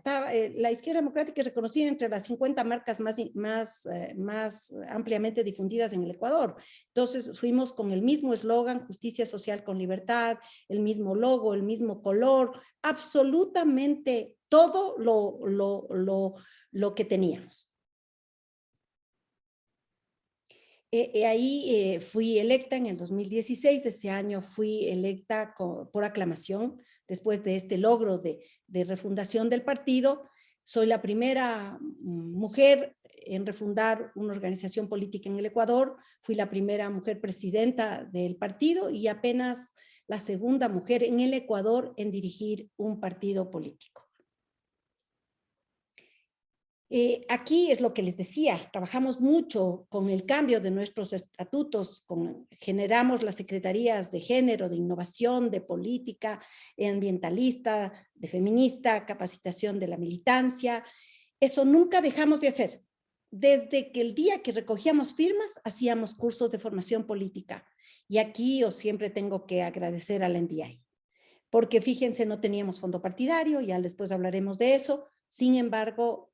La izquierda democrática es reconocida entre las 50 marcas más ampliamente difundidas en el Ecuador. Entonces fuimos con el mismo eslogan, justicia social con libertad, el mismo logo, el mismo color, absolutamente todo lo que teníamos. Ahí fui electa en el 2016, ese año fui electa por aclamación, después de este logro de refundación del partido. Soy la primera mujer en refundar una organización política en el Ecuador, fui la primera mujer presidenta del partido y apenas la segunda mujer en el Ecuador en dirigir un partido político. Aquí es lo que les decía, trabajamos mucho con el cambio de nuestros estatutos, generamos las secretarías de género, de innovación, de política ambientalista, de feminista, capacitación de la militancia. Eso nunca dejamos de hacer. Desde que el día que recogíamos firmas, hacíamos cursos de formación política. Y aquí yo siempre tengo que agradecer a la NDI, porque fíjense, no teníamos fondo partidario, ya después hablaremos de eso. Sin embargo,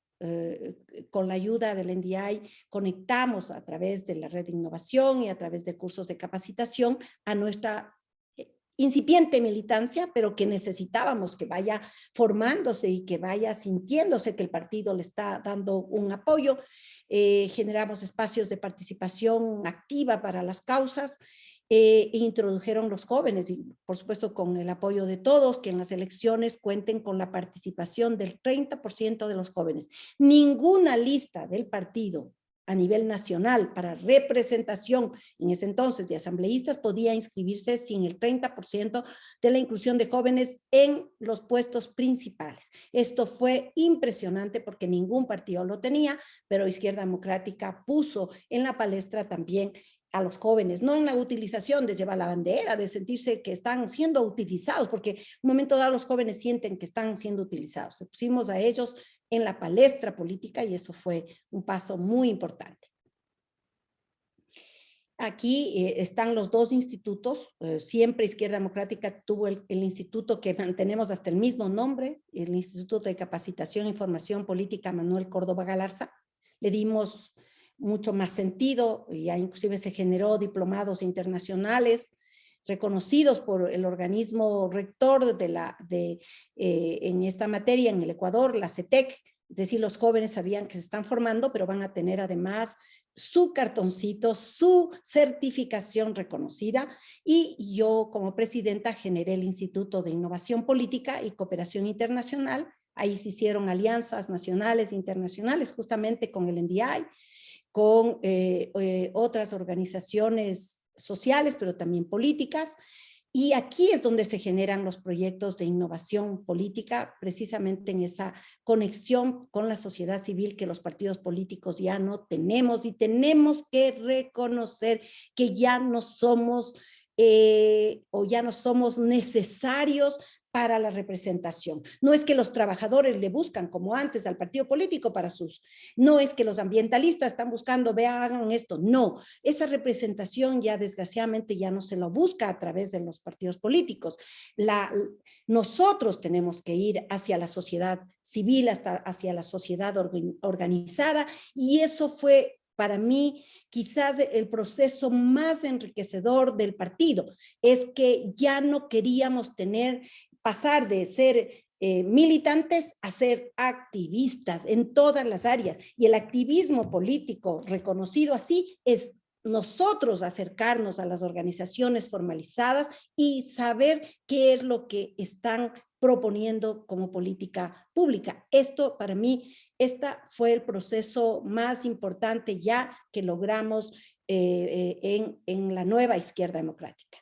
con la ayuda del NDI conectamos a través de la red de innovación y a través de cursos de capacitación a nuestra incipiente militancia, pero que necesitábamos que vaya formándose y que vaya sintiéndose que el partido le está dando un apoyo. Generamos espacios de participación activa para las causas. Introdujeron los jóvenes y por supuesto con el apoyo de todos, que en las elecciones cuenten con la participación del 30% de los jóvenes. Ninguna lista del partido a nivel nacional para representación en ese entonces de asambleístas podía inscribirse sin el 30% de la inclusión de jóvenes en los puestos principales. Esto fue impresionante porque ningún partido lo tenía, pero Izquierda Democrática puso en la palestra también a los jóvenes, no en la utilización de llevar la bandera, de sentirse que están siendo utilizados, porque en un momento dado los jóvenes sienten que están siendo utilizados. Le pusimos a ellos en la palestra política y eso fue un paso muy importante. Aquí están los dos institutos, siempre Izquierda Democrática tuvo el instituto que mantenemos hasta el mismo nombre, el Instituto de Capacitación y Formación Política Manuel Córdoba Galarza. Le dimos mucho más sentido, ya inclusive se generó diplomados internacionales reconocidos por el organismo rector en esta materia en el Ecuador, la CETEC, es decir, los jóvenes sabían que se están formando, pero van a tener además su cartoncito, su certificación reconocida, y yo como presidenta generé el Instituto de Innovación Política y Cooperación Internacional. Ahí se hicieron alianzas nacionales e internacionales justamente con el NDI, con otras organizaciones sociales, pero también políticas, Y aquí es donde se generan los proyectos de innovación política, precisamente en esa conexión con la sociedad civil que los partidos políticos ya no tenemos, y tenemos que reconocer que ya no somos o ya no somos necesarios para la representación. No es que los trabajadores le buscan como antes al partido político para sus, no es que los ambientalistas están buscando, vean, hagan esto, no. Esa representación ya desgraciadamente ya no se lo busca a través de los partidos políticos. Nosotros tenemos que ir hacia la sociedad civil, hacia la sociedad organizada, y eso fue para mí quizás el proceso más enriquecedor del partido, es que ya no queríamos pasar de ser militantes a ser activistas en todas las áreas, y el activismo político reconocido así es nosotros acercarnos a las organizaciones formalizadas y saber qué es lo que están proponiendo como política pública. Esto para mí, fue el proceso más importante ya que logramos en la nueva izquierda democrática.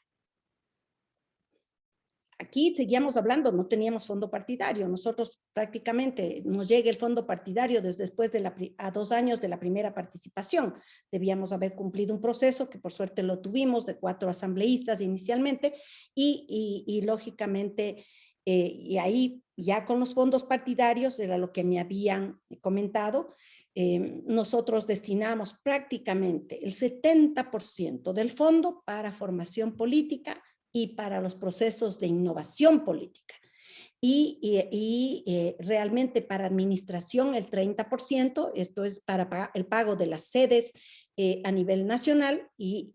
Aquí seguíamos hablando, no teníamos fondo partidario. Nosotros prácticamente nos llega el fondo partidario después a 2 años de la primera participación. Debíamos haber cumplido un proceso que por suerte lo tuvimos, de 4 asambleístas inicialmente, y lógicamente, y ahí ya con los fondos partidarios, era lo que me habían comentado, nosotros destinamos prácticamente el 70% del fondo para formación política y para los procesos de innovación política. Y realmente para administración el 30%, esto es para el pago de las sedes a nivel nacional y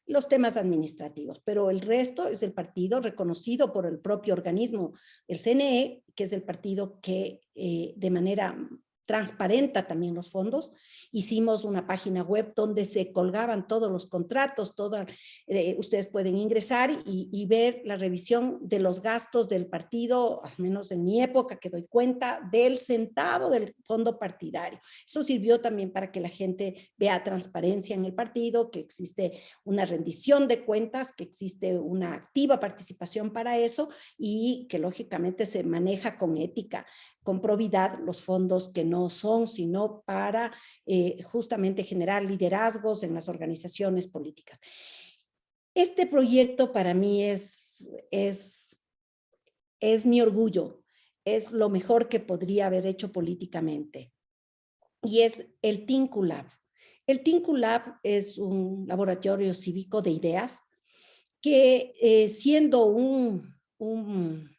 los temas administrativos. Pero el resto es el partido reconocido por el propio organismo, el CNE, que es el partido que de manera transparenta también los fondos. Hicimos una página web donde se colgaban todos los contratos, ustedes pueden ingresar y ver la revisión de los gastos del partido, al menos en mi época, que doy cuenta del centavo del fondo partidario. Eso sirvió también para que la gente vea transparencia en el partido, que existe una rendición de cuentas, que existe una activa participación para eso, y que lógicamente se maneja con ética, con probidad los fondos, que no son sino para justamente generar liderazgos en las organizaciones políticas. Este proyecto para mí es mi orgullo, es lo mejor que podría haber hecho políticamente, y es el Tinku Lab. El Tinku Lab es un laboratorio cívico de ideas que siendo un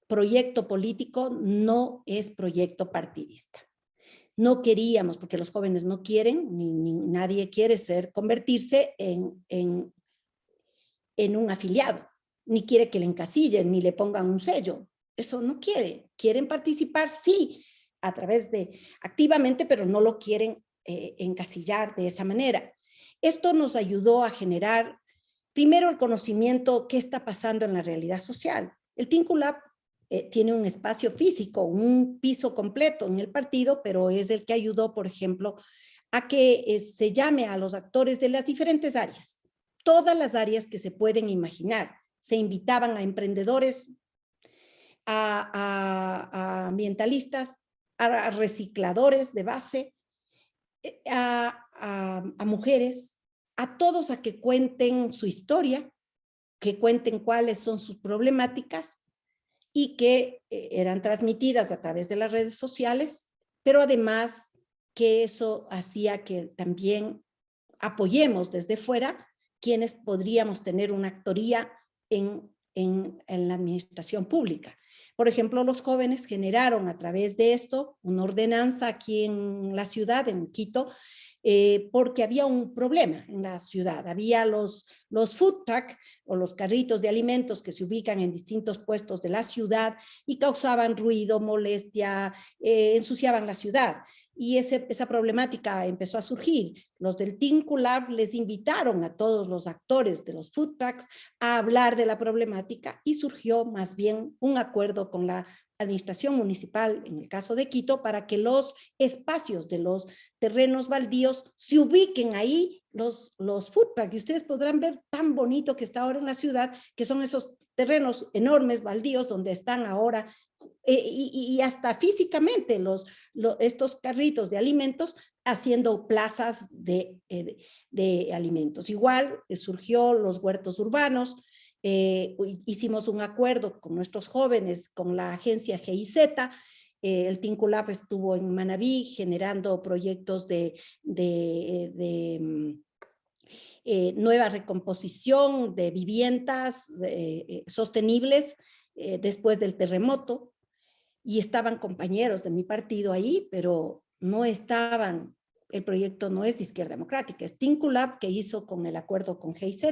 proyecto político, no es proyecto partidista. No queríamos, porque los jóvenes no quieren, ni nadie quiere convertirse en un afiliado, ni quiere que le encasillen, ni le pongan un sello. Eso no quiere. Quieren participar, sí, a través de activamente, pero no lo quieren encasillar de esa manera. Esto nos ayudó a generar, primero, el conocimiento qué está pasando en la realidad social. El Tinku Lab tiene un espacio físico, un piso completo en el partido, pero es el que ayudó, por ejemplo, a que se llame a los actores de las diferentes áreas, todas las áreas que se pueden imaginar. Se invitaban a emprendedores, a ambientalistas, a recicladores de base, a mujeres, a todos a que cuenten su historia, que cuenten cuáles son sus problemáticas, y que eran transmitidas a través de las redes sociales, pero además que eso hacía que también apoyemos desde fuera quienes podríamos tener una actoría en la administración pública. Por ejemplo, los jóvenes generaron a través de esto una ordenanza aquí en la ciudad, en Quito, porque había un problema en la ciudad. Había los food truck o los carritos de alimentos que se ubican en distintos puestos de la ciudad y causaban ruido, molestia, ensuciaban la ciudad. Y esa problemática empezó a surgir. Los del Tinku Lab les invitaron a todos los actores de los food trucks a hablar de la problemática, y surgió más bien un acuerdo junto con la administración municipal, en el caso de Quito, para que los espacios de los terrenos baldíos se ubiquen ahí, los food parks, y ustedes podrán ver tan bonito que está ahora en la ciudad, que son esos terrenos enormes, baldíos, donde están ahora, y hasta físicamente estos carritos de alimentos haciendo plazas de alimentos. Igual surgió los huertos urbanos. Hicimos un acuerdo con nuestros jóvenes, con la agencia GIZ. El Tinculab estuvo en Manabí generando proyectos de nueva recomposición de viviendas sostenibles después del terremoto, y estaban compañeros de mi partido ahí, pero no estaban, el proyecto no es de Izquierda Democrática, es Tinculab, que hizo con el acuerdo con GIZ.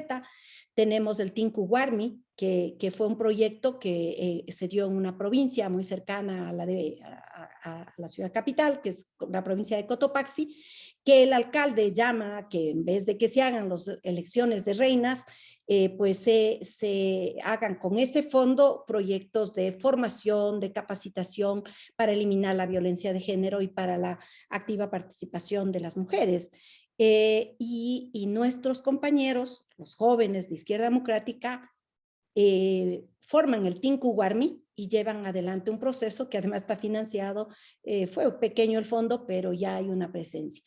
Tenemos el Tinku Guarmi, que fue un proyecto que se dio en una provincia muy cercana a la ciudad capital, que es la provincia de Cotopaxi, que el alcalde llama que en vez de que se hagan las elecciones de reinas, pues se hagan con ese fondo proyectos de formación, de capacitación para eliminar la violencia de género y para la activa participación de las mujeres. Y nuestros compañeros, los jóvenes de Izquierda Democrática, forman el Tinku Guarmi y llevan adelante un proceso que además está financiado, fue pequeño el fondo, pero ya hay una presencia.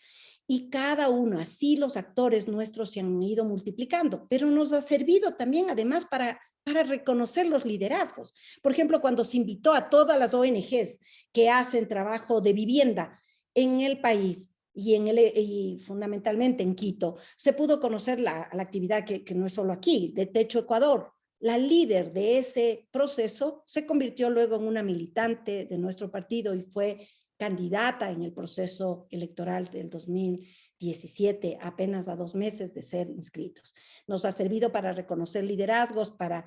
Y cada uno, así los actores nuestros se han ido multiplicando, pero nos ha servido también además para reconocer los liderazgos. Por ejemplo, cuando se invitó a todas las ONGs que hacen trabajo de vivienda en el país, y fundamentalmente en Quito, se pudo conocer la actividad que no es solo aquí, de Techo Ecuador. La líder de ese proceso se convirtió luego en una militante de nuestro partido y fue candidata en el proceso electoral del 2017, apenas a 2 meses de ser inscritos. Nos ha servido para reconocer liderazgos, para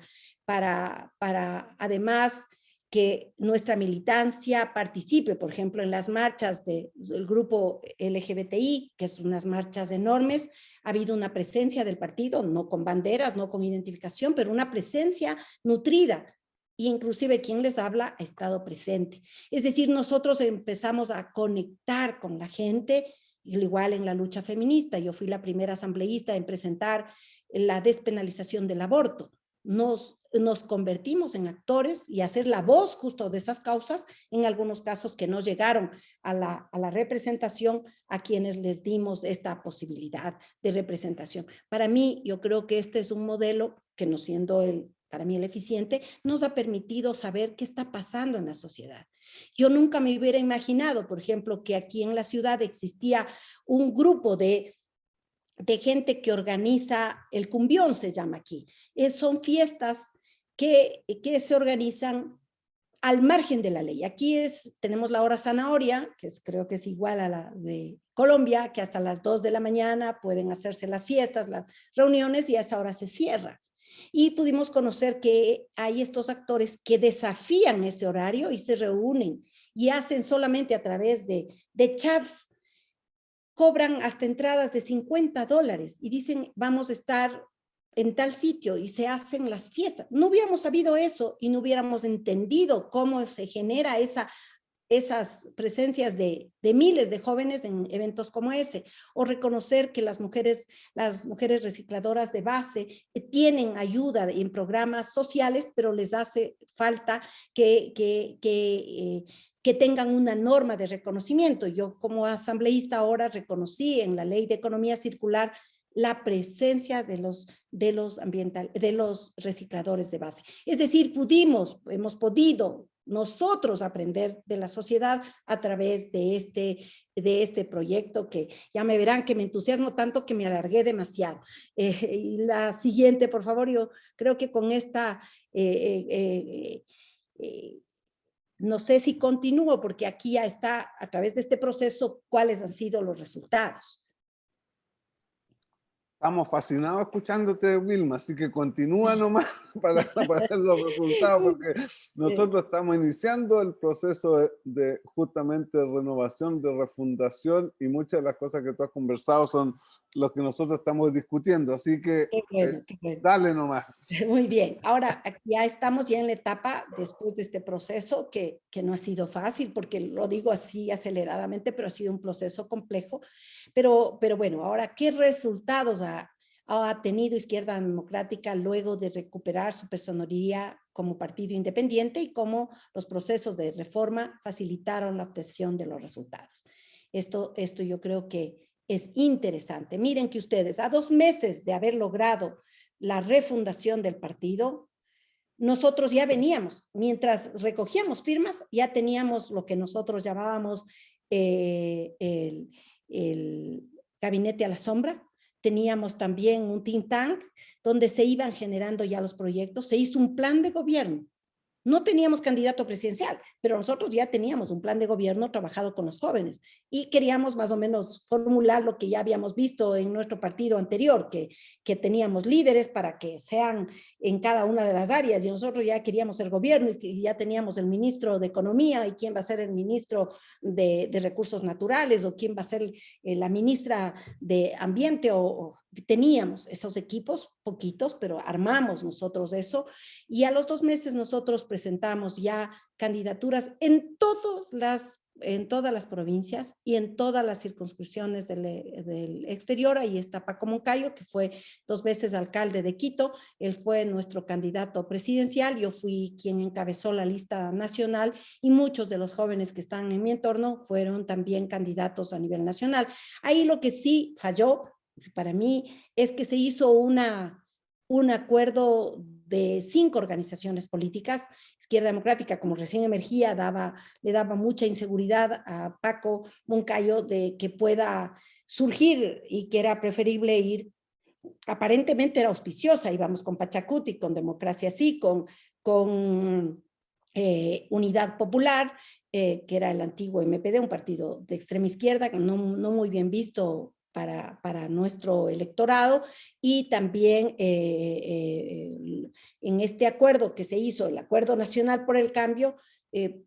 además que nuestra militancia participe, por ejemplo, en las marchas del grupo LGBTI, que son unas marchas enormes. Ha habido una presencia del partido, no con banderas, no con identificación, pero una presencia nutrida. Y inclusive quien les habla ha estado presente. Es decir, nosotros empezamos a conectar con la gente, igual en la lucha feminista. Yo fui la primera asambleísta en presentar la despenalización del aborto. Nos convertimos en actores y hacer la voz justo de esas causas, en algunos casos que no llegaron a la representación, a quienes les dimos esta posibilidad de representación. Para mí, yo creo que este es un modelo que, no siendo para mí el eficiente, nos ha permitido saber qué está pasando en la sociedad. Yo nunca me hubiera imaginado, por ejemplo, que aquí en la ciudad existía un grupo de gente que organiza, el cumbión se llama aquí. Son fiestas que se organizan al margen de la ley. Aquí tenemos la hora zanahoria, que creo que es igual a la de Colombia, que hasta las 2 de la mañana pueden hacerse las fiestas, las reuniones, y a esa hora se cierra. Y pudimos conocer que hay estos actores que desafían ese horario y se reúnen y hacen solamente a través de chats, cobran hasta entradas de $50 y dicen vamos a estar en tal sitio y se hacen las fiestas. No hubiéramos sabido eso y no hubiéramos entendido cómo se genera esas presencias de miles de jóvenes en eventos como ese, o reconocer que las mujeres recicladoras de base tienen ayuda en programas sociales, pero les hace falta que tengan una norma de reconocimiento. Yo como asambleísta ahora reconocí en la Ley de Economía Circular la presencia de los recicladores de base. Es decir, hemos podido nosotros aprender de la sociedad a través de este proyecto, que ya me verán que me entusiasmo tanto que me alargué demasiado. Y la siguiente, por favor. Yo creo que con esta no sé si continúo, porque aquí ya está, a través de este proceso, cuáles han sido los resultados. Estamos fascinados escuchándote, Vilma, así que continúa nomás para ver los resultados, porque nosotros estamos iniciando el proceso de justamente renovación, de refundación, y muchas de las cosas que tú has conversado son los que nosotros estamos discutiendo, así que Qué bueno, qué bueno. dale nomás. Muy bien. Ahora, ya estamos ya en la etapa, después de este proceso, que no ha sido fácil, porque lo digo así aceleradamente, pero ha sido un proceso complejo. Pero bueno, ahora, ¿qué resultados ha tenido Izquierda Democrática luego de recuperar su personería como partido independiente y cómo los procesos de reforma facilitaron la obtención de los resultados? Esto yo creo que es interesante. Miren que ustedes, a 2 meses de haber logrado la refundación del partido, nosotros ya veníamos, mientras recogíamos firmas, ya teníamos lo que nosotros llamábamos el gabinete a la sombra. Teníamos también un think tank donde se iban generando ya los proyectos, se hizo un plan de gobierno. No teníamos candidato presidencial, pero nosotros ya teníamos un plan de gobierno trabajado con los jóvenes y queríamos más o menos formular lo que ya habíamos visto en nuestro partido anterior, que teníamos líderes para que sean en cada una de las áreas, y nosotros ya queríamos el gobierno y ya teníamos el ministro de Economía y quién va a ser el ministro de Recursos Naturales o quién va a ser la ministra de Ambiente, o teníamos esos equipos, poquitos, pero armamos nosotros eso, y a los 2 meses nosotros presentamos ya candidaturas en todas las provincias y en todas las circunscripciones del exterior. Ahí está Paco Moncayo, que fue 2 veces alcalde de Quito, él fue nuestro candidato presidencial, yo fui quien encabezó la lista nacional, y muchos de los jóvenes que están en mi entorno fueron también candidatos a nivel nacional. Ahí lo que sí falló para mí es que se hizo un acuerdo de 5 organizaciones políticas. Izquierda Democrática, como recién emergía, le daba mucha inseguridad a Paco Moncayo de que pueda surgir, y que era preferible ir, aparentemente era auspiciosa, íbamos con Pachacuti, con Democracia Sí, con Unidad Popular, que era el antiguo MPD, un partido de extrema izquierda, no muy bien visto para nuestro electorado, y también en este acuerdo que se hizo, el Acuerdo Nacional por el Cambio,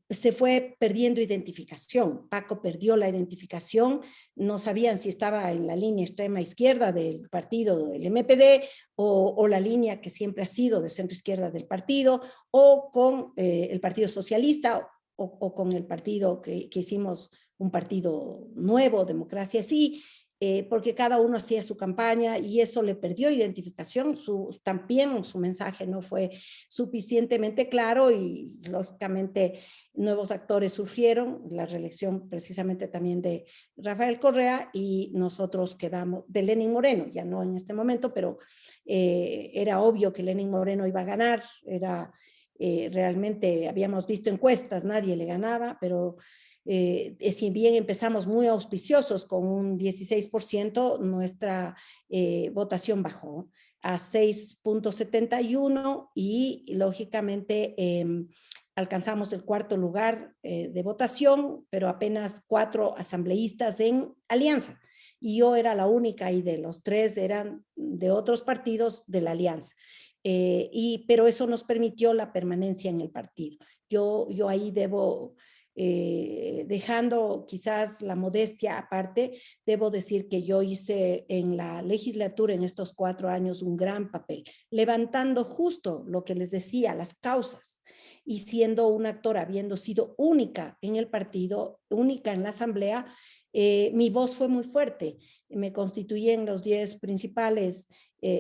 se fue perdiendo identificación. Paco perdió la identificación, no sabían si estaba en la línea extrema izquierda del partido del MPD o la línea que siempre ha sido de centro izquierda del partido, o con el Partido Socialista, o con el partido que hicimos un partido nuevo, Democracia Sí, porque cada uno hacía su campaña y eso le perdió identificación. También su mensaje no fue suficientemente claro y lógicamente nuevos actores surgieron, la reelección precisamente también de Rafael Correa, y nosotros quedamos, de Lenín Moreno, ya no en este momento, pero era obvio que Lenín Moreno iba a ganar, realmente habíamos visto encuestas, nadie le ganaba, pero si bien empezamos muy auspiciosos con un 16%, nuestra votación bajó a 6.71 y lógicamente alcanzamos el 4.º lugar de votación, pero apenas 4 asambleístas en alianza. Y yo era la única, y de los 3 eran de otros partidos de la alianza. Pero eso nos permitió la permanencia en el partido. Yo ahí debo, dejando quizás la modestia aparte, debo decir que yo hice en la legislatura en estos 4 años un gran papel, levantando justo lo que les decía, las causas, y siendo una actora, habiendo sido única en el partido, única en la asamblea, mi voz fue muy fuerte. Me constituí en los 10 principales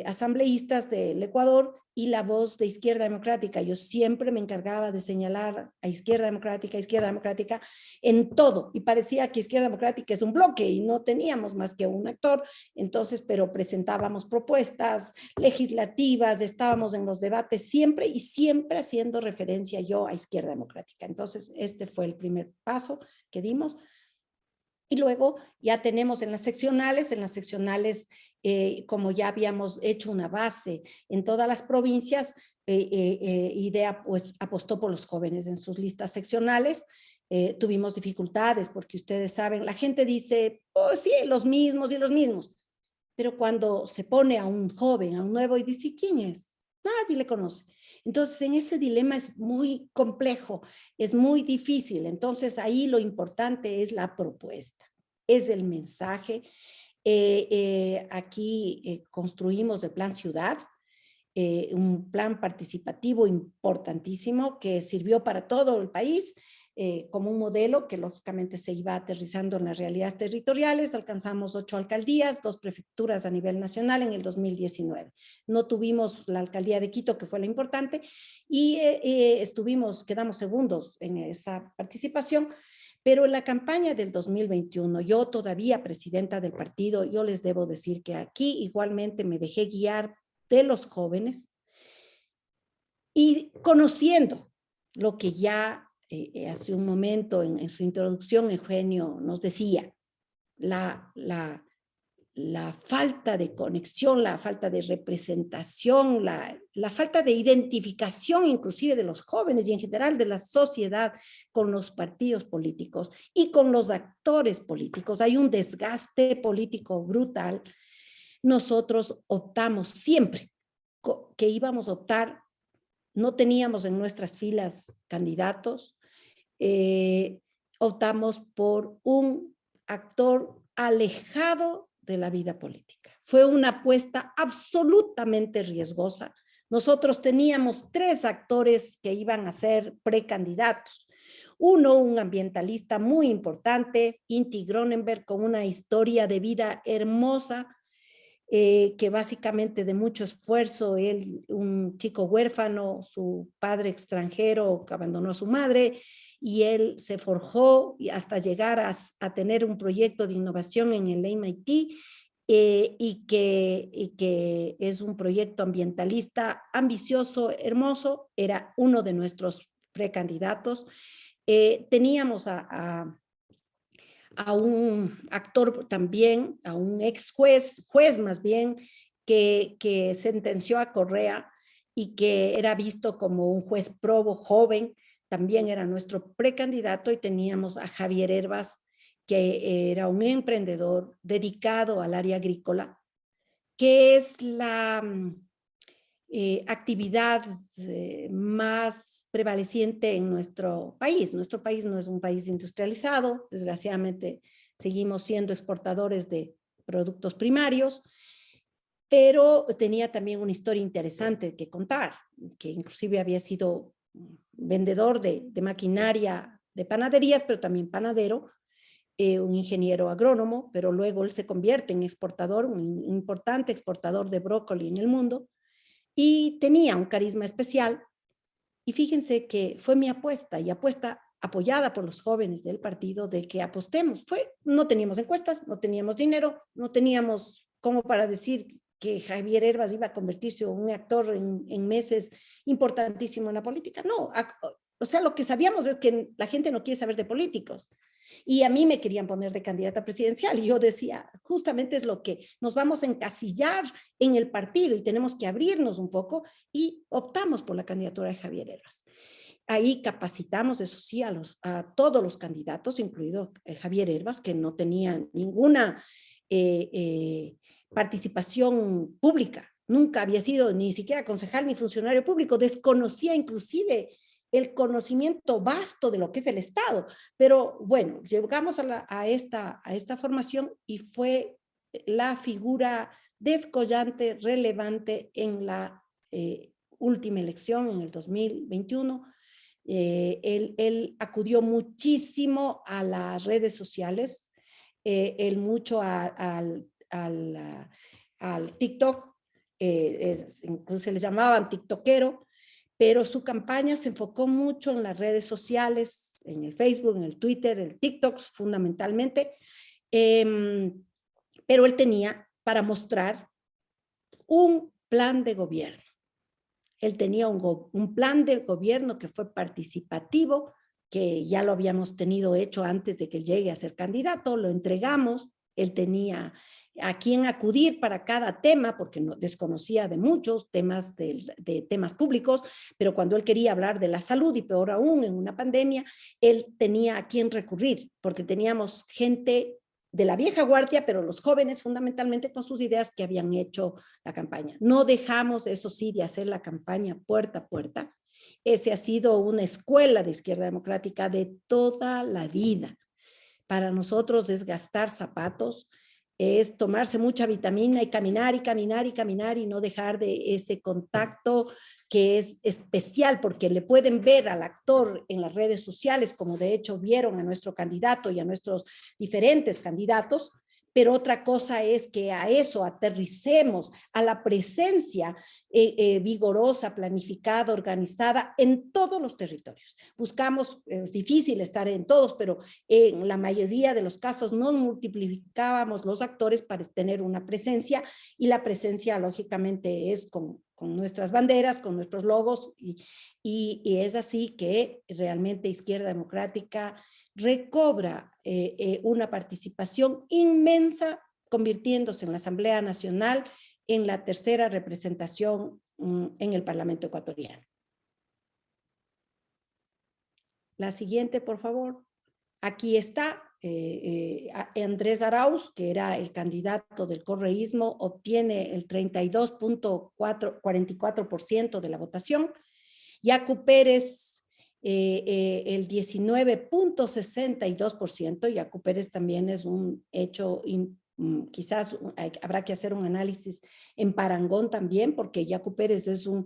asambleístas del Ecuador y la voz de Izquierda Democrática. Yo siempre me encargaba de señalar a Izquierda Democrática en todo, y parecía que Izquierda Democrática es un bloque y no teníamos más que un actor. Entonces, pero presentábamos propuestas legislativas, estábamos en los debates siempre y siempre haciendo referencia yo a Izquierda Democrática. Entonces, este fue el primer paso que dimos. Y luego ya tenemos en las seccionales, como ya habíamos hecho una base en todas las provincias, IDEA pues apostó por los jóvenes en sus listas seccionales. Tuvimos dificultades porque ustedes saben, la gente dice, oh sí, los mismos y los mismos. pero cuando se pone a un joven, a un nuevo y dice, ¿quién es? Nadie le conoce. Entonces, en ese dilema es muy complejo, es muy difícil. Entonces, ahí lo importante es la propuesta, es el mensaje. Aquí construimos el Plan Ciudad, un plan participativo importantísimo que sirvió para todo el país, como un modelo que lógicamente se iba aterrizando en las realidades territoriales. Alcanzamos 8 alcaldías, 2 prefecturas a nivel nacional en el 2019. No tuvimos la alcaldía de Quito, que fue la importante, y quedamos segundos en esa participación. Pero en la campaña del 2021, yo todavía presidenta del partido, yo les debo decir que aquí igualmente me dejé guiar de los jóvenes y conociendo lo que ya hace un momento en su introducción Eugenio nos decía, la falta de conexión, la falta de representación, la falta de identificación inclusive de los jóvenes y en general de la sociedad con los partidos políticos y con los actores políticos. Hay un desgaste político brutal. Nosotros optamos siempre que íbamos a optar, no teníamos en nuestras filas candidatos, optamos por un actor alejado de la vida política. Fue una apuesta absolutamente riesgosa. Nosotros teníamos 3 actores que iban a ser precandidatos. Uno, un ambientalista muy importante, Inti Gronenberg, con una historia de vida hermosa, que básicamente de mucho esfuerzo, él, un chico huérfano, su padre extranjero que abandonó a su madre, y él se forjó hasta llegar a tener un proyecto de innovación en el MIT, y que es un proyecto ambientalista ambicioso, hermoso, era uno de nuestros precandidatos. Teníamos a un actor también, a un ex juez más bien, que sentenció a Correa y que era visto como un juez probo joven, también era nuestro precandidato, y teníamos a Javier Hervas, que era un emprendedor dedicado al área agrícola, que es la actividad más prevaleciente en nuestro país. Nuestro país no es un país industrializado, desgraciadamente seguimos siendo exportadores de productos primarios, pero tenía también una historia interesante que contar, que inclusive había sido vendedor de maquinaria de panaderías, pero también panadero, un ingeniero agrónomo, pero luego él se convierte en exportador, un importante exportador de brócoli en el mundo, y tenía un carisma especial. Y fíjense que fue mi apuesta, y apuesta apoyada por los jóvenes del partido, de que apostemos. No teníamos encuestas, no teníamos dinero, no teníamos como para decir que Javier Hervas iba a convertirse en un actor en meses importantísimo en la política. No, o sea, lo que sabíamos es que la gente no quiere saber de políticos. Y a mí me querían poner de candidata presidencial y yo decía, justamente es lo que nos vamos a encasillar en el partido y tenemos que abrirnos un poco, y optamos por la candidatura de Javier Hervas. Ahí capacitamos, eso sí, a todos los candidatos, incluido Javier Hervas, que no tenía ninguna participación pública, nunca había sido ni siquiera concejal ni funcionario público, desconocía inclusive el conocimiento vasto de lo que es el Estado. Pero bueno, llegamos a esta formación y fue la figura descollante, relevante en la última elección, en el 2021. Él acudió muchísimo a las redes sociales, él mucho al TikTok, incluso le llamaban tiktokero, pero su campaña se enfocó mucho en las redes sociales, en el Facebook, en el Twitter, el TikTok fundamentalmente, pero él tenía para mostrar un plan de gobierno. Él tenía un plan de gobierno que fue participativo, que ya lo habíamos tenido hecho antes de que él llegue a ser candidato, lo entregamos, él tenía a quién acudir para cada tema, porque no, desconocía de muchos temas, de temas públicos, pero cuando él quería hablar de la salud, y peor aún en una pandemia, él tenía a quién recurrir, porque teníamos gente de la vieja guardia, pero los jóvenes fundamentalmente con sus ideas que habían hecho la campaña. No dejamos, eso sí, de hacer la campaña puerta a puerta. Ese ha sido una escuela de izquierda democrática de toda la vida. Para nosotros desgastar zapatos es tomarse mucha vitamina y caminar y caminar y caminar y no dejar de ese contacto que es especial porque le pueden ver al actor en las redes sociales, como de hecho vieron a nuestro candidato y a nuestros diferentes candidatos, pero otra cosa es que a eso aterricemos, a la presencia vigorosa, planificada, organizada en todos los territorios. Buscamos, es difícil estar en todos, pero en la mayoría de los casos no multiplicábamos los actores para tener una presencia, y la presencia lógicamente es con nuestras banderas, con nuestros logos, y es así que realmente Izquierda Democrática recobra una participación inmensa, convirtiéndose en la Asamblea Nacional en la tercera representación en el Parlamento ecuatoriano. La siguiente, por favor. Aquí está Andrés Arauz, que era el candidato del correísmo, obtiene el 32.44% de la votación. Yacu Pérez, el 19.62%. Yacu Pérez también es un hecho, quizás habrá que hacer un análisis en parangón también, porque Yacu Pérez es un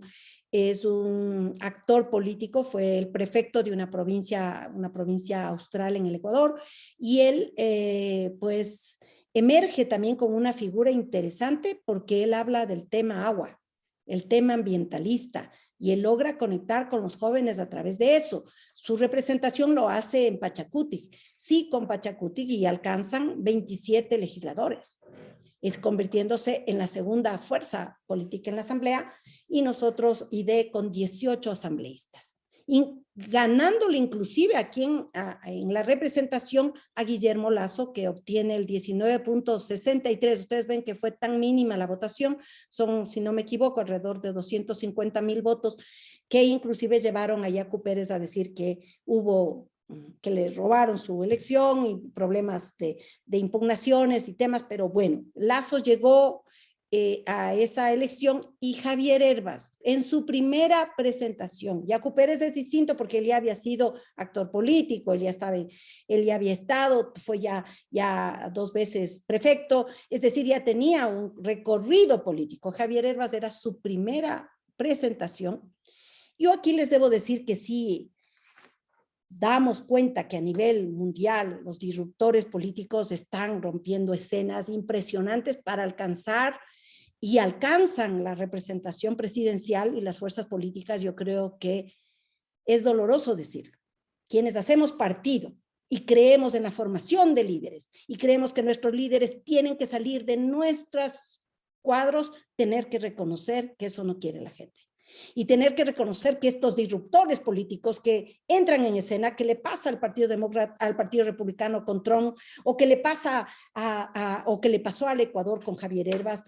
actor político, fue el prefecto de una provincia austral en el Ecuador, y él pues emerge también como una figura interesante porque él habla del tema agua, el tema ambientalista, y él logra conectar con los jóvenes a través de eso. Su representación lo hace en Pachacutic, sí, con Pachacutic, y alcanzan 27 legisladores. Es convirtiéndose en la segunda fuerza política en la Asamblea, y nosotros, ID, con 18 asambleístas. Y ganándole inclusive aquí en la representación a Guillermo Lazo, que obtiene el 19.63. Ustedes ven que fue tan mínima la votación, son, si no me equivoco, alrededor de 250,000 votos, que inclusive llevaron a Yacu Pérez a decir que que le robaron su elección y problemas de impugnaciones y temas, pero bueno, Lazo llegó a esa elección, y Javier Hervas, en su primera presentación, Yacu Pérez es distinto porque él ya había sido actor político, él ya había estado, fue ya 2 veces prefecto, es decir, ya tenía un recorrido político. Javier Hervas era su primera presentación. Yo aquí les debo decir que sí, damos cuenta que a nivel mundial los disruptores políticos están rompiendo escenas impresionantes para alcanzar y alcanzan la representación presidencial y las fuerzas políticas. Yo creo que es doloroso decirlo. Quienes hacemos partido y creemos en la formación de líderes y creemos que nuestros líderes tienen que salir de nuestros cuadros, tener que reconocer que eso no quiere la gente. Y tener que reconocer que estos disruptores políticos que entran en escena, que le pasa al Partido Demócrata, al Partido Republicano con Trump, o que le pasa o que le pasó al Ecuador con Javier Hervas,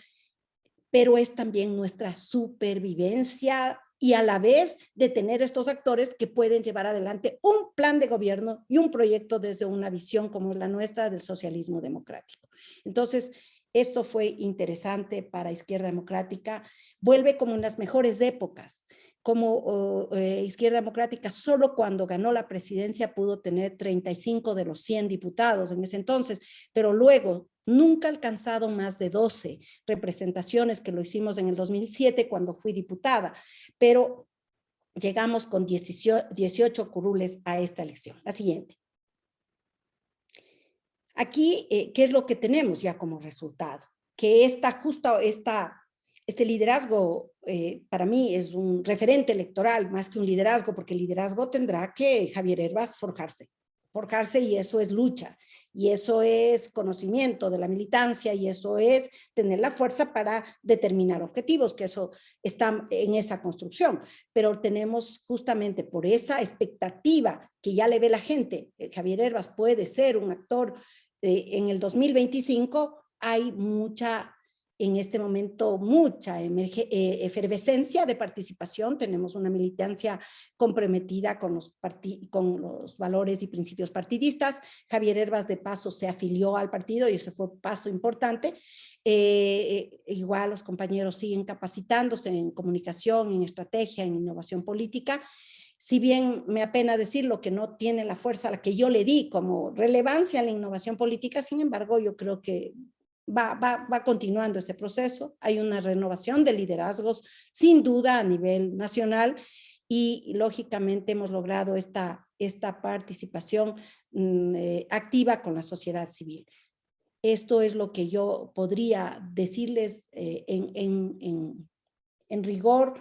pero es también nuestra supervivencia y a la vez de tener estos actores que pueden llevar adelante un plan de gobierno y un proyecto desde una visión como la nuestra del socialismo democrático. Entonces, esto fue interesante para Izquierda Democrática. Vuelve como en las mejores épocas. Como Izquierda Democrática solo cuando ganó la presidencia pudo tener 35 de los 100 diputados en ese entonces, pero luego nunca ha alcanzado más de 12 representaciones, que lo hicimos en el 2007 cuando fui diputada, pero llegamos con 18 curules a esta elección. La siguiente. Aquí, ¿qué es lo que tenemos ya como resultado? Que este liderazgo para mí es un referente electoral más que un liderazgo, porque el liderazgo tendrá que Javier Hervas forjarse, y eso es lucha, y eso es conocimiento de la militancia, y eso es tener la fuerza para determinar objetivos, que eso está en esa construcción. Pero tenemos justamente por esa expectativa que ya le ve la gente, Javier Hervas puede ser un actor en el 2025, hay mucha en este momento mucha efervescencia de participación. Tenemos una militancia comprometida con los valores y principios partidistas. Javier Hervas, de paso, se afilió al partido y ese fue un paso importante. Igual los compañeros siguen capacitándose en comunicación, en estrategia, en innovación política. Si bien me apena decirlo, que no tiene la fuerza a la que yo le di como relevancia a la innovación política, sin embargo, yo creo que va continuando ese proceso. Hay una renovación de liderazgos, sin duda, a nivel nacional, y lógicamente hemos logrado esta participación activa con la sociedad civil. Esto es lo que yo podría decirles en rigor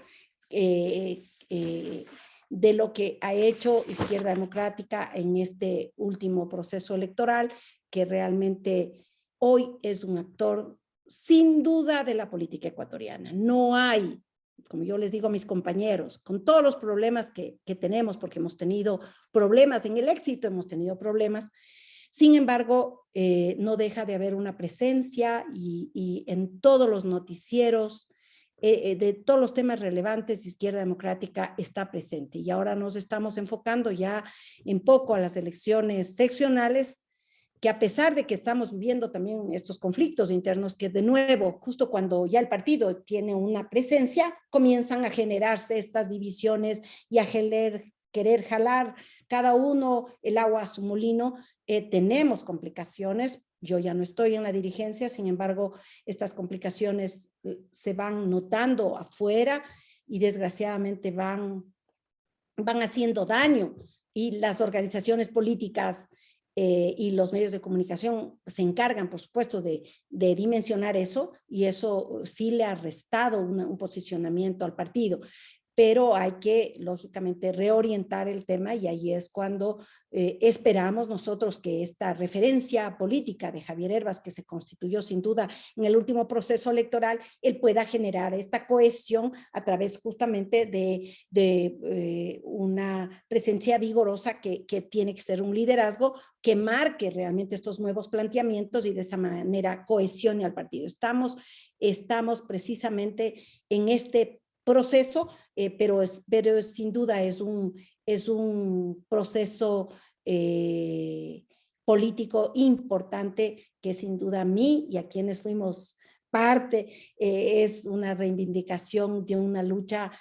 de lo que ha hecho Izquierda Democrática en este último proceso electoral, que realmente hoy es un actor sin duda de la política ecuatoriana. No hay, como yo les digo a mis compañeros, con todos los problemas que tenemos, porque hemos tenido problemas en el éxito, hemos tenido problemas. Sin embargo, no deja de haber una presencia y en todos los noticieros de todos los temas relevantes, Izquierda Democrática está presente. Y ahora nos estamos enfocando ya en poco a las elecciones seccionales, que a pesar de que estamos viviendo también estos conflictos internos, que de nuevo, justo cuando ya el partido tiene una presencia, comienzan a generarse estas divisiones y a querer jalar cada uno el agua a su molino. Tenemos complicaciones. Yo ya no estoy en la dirigencia, sin embargo, estas complicaciones se van notando afuera y desgraciadamente van haciendo daño, y las organizaciones políticas y los medios de comunicación se encargan, por supuesto, de dimensionar eso, y eso sí le ha restado un posicionamiento al partido. Pero hay que, lógicamente, reorientar el tema, y ahí es cuando esperamos nosotros que esta referencia política de Javier Hervas, que se constituyó sin duda en el último proceso electoral, él pueda generar esta cohesión a través justamente de una presencia vigorosa que tiene que ser un liderazgo que marque realmente estos nuevos planteamientos y de esa manera cohesione al partido. Estamos precisamente en este proceso, pero sin duda es un proceso político importante, que sin duda a mí y a quienes fuimos parte es una reivindicación de una lucha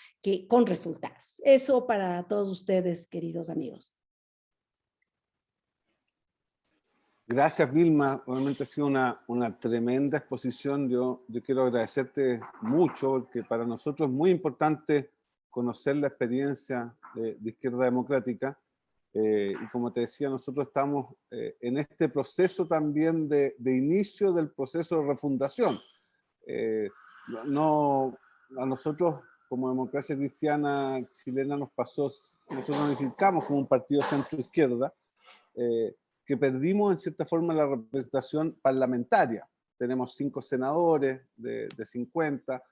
con resultados. Eso para todos ustedes, queridos amigos. Gracias, Vilma. Obviamente ha sido una tremenda exposición. Yo quiero agradecerte mucho, porque para nosotros es muy importante conocer la experiencia de Izquierda Democrática. Y como te decía, nosotros estamos en este proceso también de inicio del proceso de refundación. A nosotros, como Democracia Cristiana Chilena, nosotros nos identificamos como un partido centro-izquierda, que perdimos en cierta forma la representación parlamentaria. Tenemos 5 senadores de 50,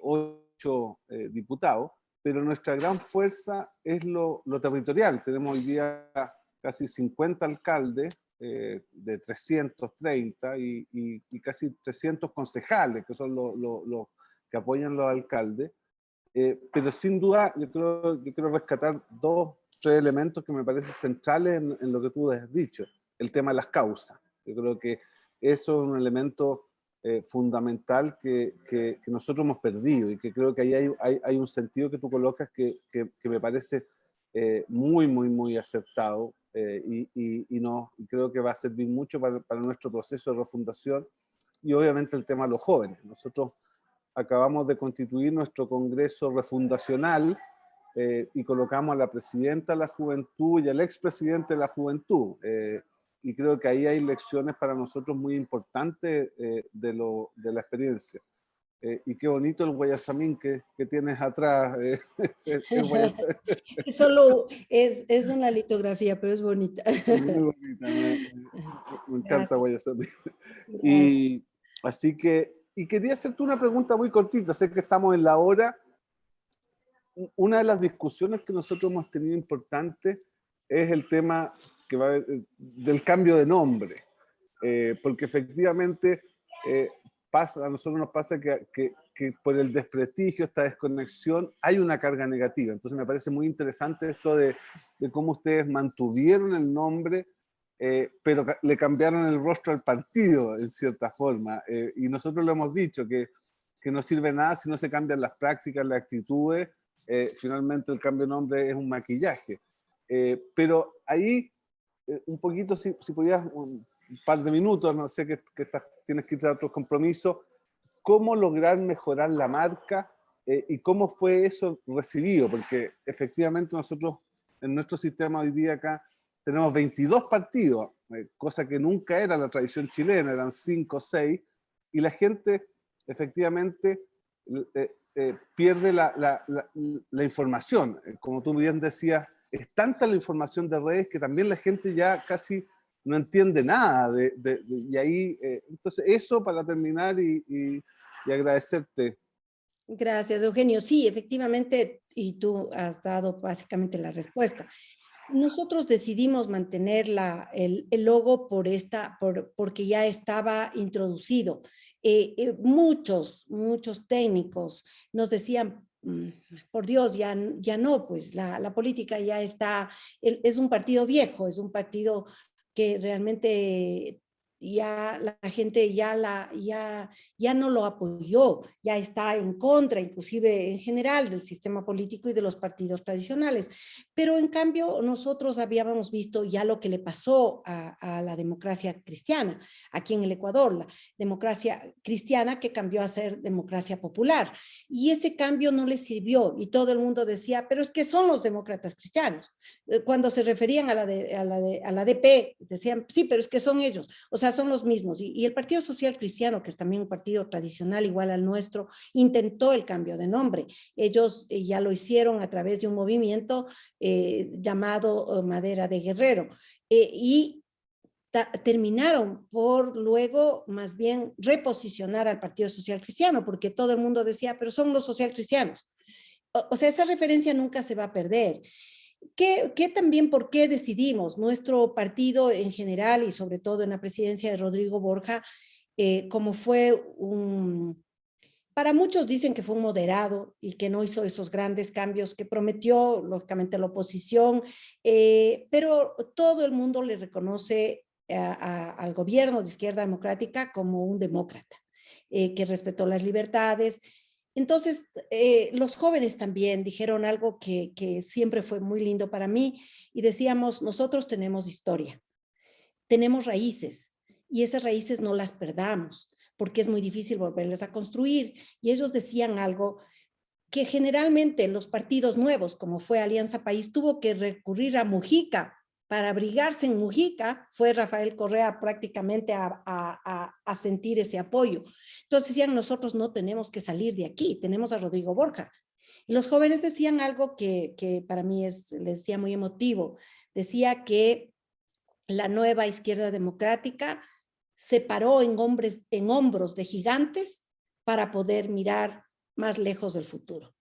8 diputados, pero nuestra gran fuerza es lo territorial. Tenemos hoy día casi 50 alcaldes, de 330 y casi 300 concejales, que son los que apoyan los alcaldes. Pero sin duda yo quiero rescatar 3 elementos que me parecen centrales en lo que tú has dicho. El tema de las causas. Yo creo que eso es un elemento fundamental que nosotros hemos perdido, y que creo que ahí hay un sentido que tú colocas que me parece muy acertado, y creo que va a servir mucho para nuestro proceso de refundación. Y obviamente el tema de los jóvenes. Nosotros acabamos de constituir nuestro Congreso Refundacional, y colocamos a la presidenta de la Juventud y al expresidente de la Juventud. Y creo que ahí hay lecciones para nosotros muy importantes de la experiencia. Y qué bonito el guayasamín que tienes atrás. Solo es una litografía, pero es bonita. Muy bonita, me encanta guayasamín. Gracias. Y así que, quería hacerte una pregunta muy cortita, sé que estamos en la hora. Una de las discusiones que nosotros hemos tenido importante es el tema del cambio de nombre, porque efectivamente a nosotros nos pasa que por el desprestigio, esta desconexión, hay una carga negativa. Entonces me parece muy interesante esto de cómo ustedes mantuvieron el nombre, pero le cambiaron el rostro al partido, en cierta forma. Y nosotros lo hemos dicho, que no sirve nada si no se cambian las prácticas, las actitudes. Finalmente el cambio de nombre es un maquillaje. Pero ahí, un poquito, si podías, un par de minutos, no sé que tienes que ir a otros compromisos, ¿cómo lograr mejorar la marca y cómo fue eso recibido? Porque efectivamente nosotros en nuestro sistema hoy día acá tenemos 22 partidos, cosa que nunca era la tradición chilena, eran 5 o 6, y la gente efectivamente pierde la información. Como tú bien decías, es tanta la información de redes que también la gente ya casi no entiende nada y ahí, entonces eso para terminar y agradecerte. Gracias, Eugenio. Sí, efectivamente, y tú has dado básicamente la respuesta. Nosotros decidimos mantener el logo porque ya estaba introducido. Muchos técnicos nos decían, por Dios, ya no, pues la política ya está, es un partido viejo, es un partido que realmente ya la gente ya no lo apoyó, ya está en contra, inclusive en general, del sistema político y de los partidos tradicionales. Pero en cambio, nosotros habíamos visto ya lo que le pasó a la democracia cristiana aquí en el Ecuador, la democracia cristiana que cambió a ser democracia popular. Y ese cambio no le sirvió y todo el mundo decía, pero es que son los demócratas cristianos. Cuando se referían a la DP, decían, sí, pero es que son ellos. O sea, son los mismos. Y el Partido Social Cristiano, que es también un partido tradicional igual al nuestro, intentó el cambio de nombre. Ellos ya lo hicieron a través de un movimiento llamado Madera de Guerrero. Y terminaron por luego más bien reposicionar al Partido Social Cristiano, porque todo el mundo decía, pero son los social cristianos. O sea, esa referencia nunca se va a perder. ¿Qué también, por qué decidimos? Nuestro partido en general y sobre todo en la presidencia de Rodrigo Borja, como fue para muchos dicen que fue un moderado y que no hizo esos grandes cambios que prometió, lógicamente, la oposición, pero todo el mundo le reconoce al gobierno de Izquierda Democrática como un demócrata, que respetó las libertades. Entonces, los jóvenes también dijeron algo que siempre fue muy lindo para mí y decíamos, nosotros tenemos historia, tenemos raíces y esas raíces no las perdamos porque es muy difícil volverlas a construir. Y ellos decían algo que generalmente los partidos nuevos, como fue Alianza País, tuvo que recurrir a Mujica. Para abrigarse en Mujica fue Rafael Correa prácticamente a sentir ese apoyo. Entonces decían, nosotros no tenemos que salir de aquí, tenemos a Rodrigo Borja. Y los jóvenes decían algo que para mí les decía muy emotivo. Decía que la nueva izquierda democrática se paró en hombros de gigantes para poder mirar más lejos del futuro.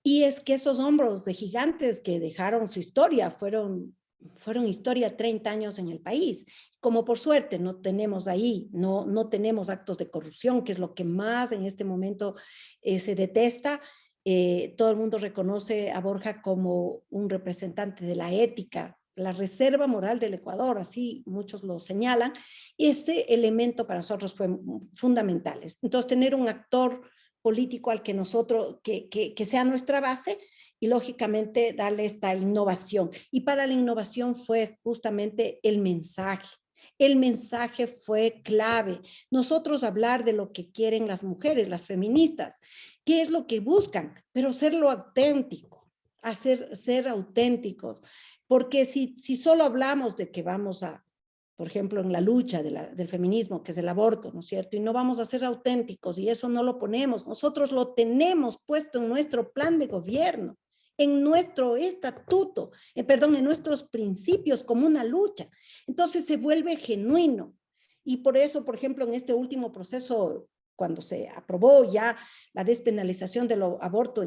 Y es que esos hombros de gigantes que dejaron su historia fueron historia 30 años en el país. Como por suerte no tenemos ahí, no tenemos actos de corrupción, que es lo que más en este momento se detesta. Todo el mundo reconoce a Borja como un representante de la ética, la reserva moral del Ecuador, así muchos lo señalan. Ese elemento para nosotros fue fundamental. Entonces, tener un actor político al que nosotros, que sea nuestra base y lógicamente darle esta innovación. Y para la innovación fue justamente el mensaje. El mensaje fue clave. Nosotros hablar de lo que quieren las mujeres, las feministas, qué es lo que buscan, pero serlo auténtico, ser auténticos. Porque si solo hablamos de que vamos a, por ejemplo, en la lucha del feminismo, que es el aborto, ¿no es cierto? Y no vamos a ser auténticos y eso no lo ponemos. Nosotros lo tenemos puesto en nuestro plan de gobierno, en nuestro estatuto, en nuestros principios como una lucha. Entonces se vuelve genuino. Y por eso, por ejemplo, en este último proceso cuando se aprobó ya la despenalización del aborto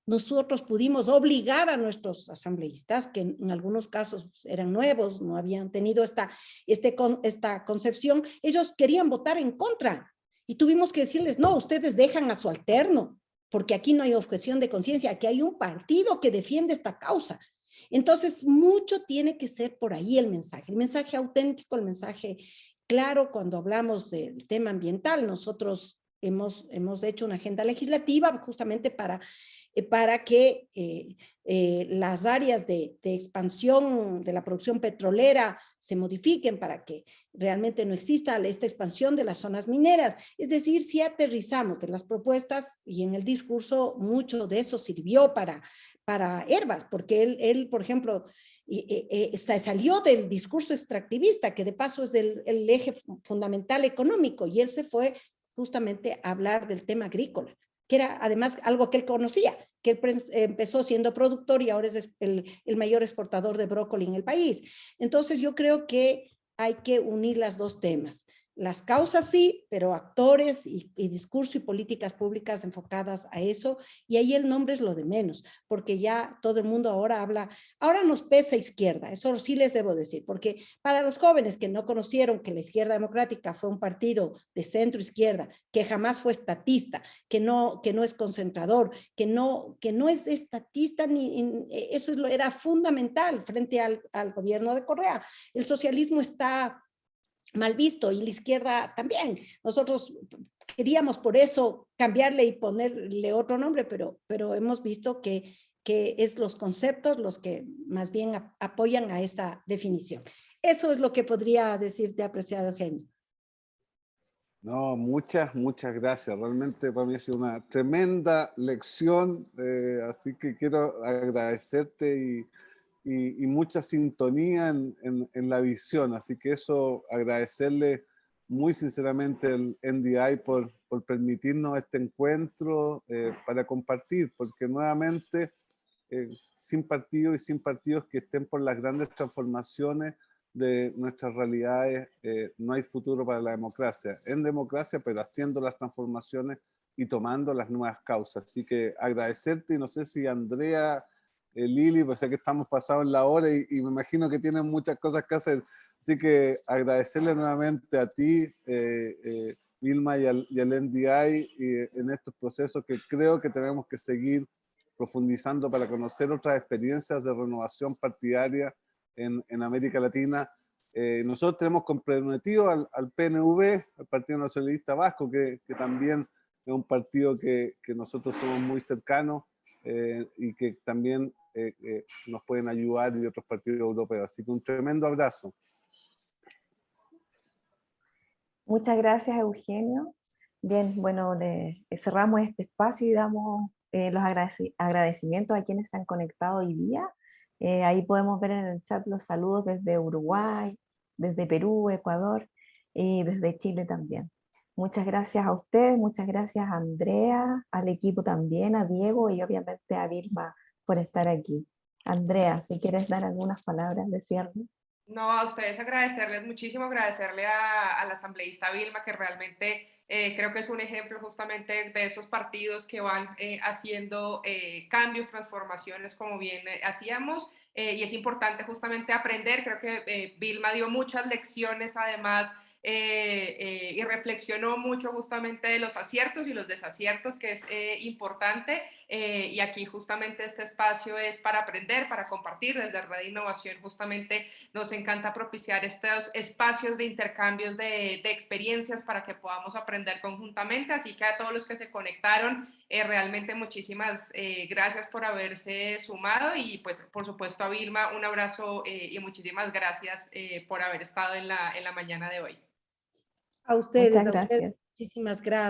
nosotros pudimos obligar a nuestros asambleístas, que en algunos casos eran nuevos, no habían tenido esta concepción, ellos querían votar en contra y tuvimos que decirles, no, ustedes dejan a su alterno, porque aquí no hay objeción de conciencia, aquí hay un partido que defiende esta causa. Entonces, mucho tiene que ser por ahí el mensaje auténtico, el mensaje claro cuando hablamos del tema ambiental. Nosotros hemos hecho una agenda legislativa justamente para que las áreas de expansión de la producción petrolera se modifiquen, para que realmente no exista esta expansión de las zonas mineras. Es decir, si aterrizamos de las propuestas, y en el discurso mucho de eso sirvió para Hervas, porque él por ejemplo, salió del discurso extractivista, que de paso es el eje fundamental económico, y él se fue justamente a hablar del tema agrícola, que era además algo que él conocía, que él empezó siendo productor y ahora es el mayor exportador de brócoli en el país. Entonces yo creo que hay que unir las dos temas. Las causas sí, pero actores y discurso y políticas públicas enfocadas a eso, y ahí el nombre es lo de menos, porque ya todo el mundo ahora habla, ahora nos pesa izquierda, eso sí les debo decir, porque para los jóvenes que no conocieron que la izquierda democrática fue un partido de centro izquierda, que jamás fue estatista, que no es concentrador, que no es estatista, eso era fundamental frente al gobierno de Correa. El socialismo está mal visto y la izquierda también. Nosotros queríamos por eso cambiarle y ponerle otro nombre, pero hemos visto que es los conceptos los que más bien apoyan a esta definición. Eso es lo que podría decirte, apreciado Eugenio. No, muchas gracias. Realmente para mí ha sido una tremenda lección, así que quiero agradecerte y mucha sintonía en la visión. Así que eso, agradecerle muy sinceramente al NDI por permitirnos este encuentro para compartir, porque nuevamente, sin partidos y sin partidos que estén por las grandes transformaciones de nuestras realidades, no hay futuro para la democracia. En democracia, pero haciendo las transformaciones y tomando las nuevas causas. Así que agradecerte, y no sé si Andrea, Lili, pues sé que estamos pasados en la hora y me imagino que tienen muchas cosas que hacer. Así que agradecerle nuevamente a ti, Vilma, y al NDI en estos procesos que creo que tenemos que seguir profundizando para conocer otras experiencias de renovación partidaria en América Latina. Nosotros tenemos comprometido al PNV, al Partido Nacionalista Vasco, que también es un partido que nosotros somos muy cercanos y que también nos pueden ayudar, y otros partidos europeos. Así que un tremendo abrazo. Muchas gracias, Eugenio. Bien, bueno, cerramos este espacio y damos los agradecimientos a quienes se han conectado hoy día. Ahí podemos ver en el chat los saludos desde Uruguay, desde Perú, Ecuador y desde Chile también. Muchas gracias a ustedes, muchas gracias a Andrea, al equipo también, a Diego y obviamente a Vilma por estar aquí. Andrea, si quieres dar algunas palabras de cierre. No, a ustedes agradecerles muchísimo, agradecerle a la asambleísta Vilma, que realmente creo que es un ejemplo justamente de esos partidos que van haciendo cambios, transformaciones como bien hacíamos, y es importante justamente aprender. Creo que Vilma dio muchas lecciones además y reflexionó mucho justamente de los aciertos y los desaciertos, que es importante, y aquí justamente este espacio es para aprender, para compartir. Desde Red de Innovación justamente nos encanta propiciar estos espacios de intercambios de experiencias para que podamos aprender conjuntamente. Así que a todos los que se conectaron, realmente muchísimas gracias por haberse sumado, y pues por supuesto a Vilma un abrazo y muchísimas gracias por haber estado en la mañana de hoy. A ustedes, Muchas gracias. muchísimas gracias.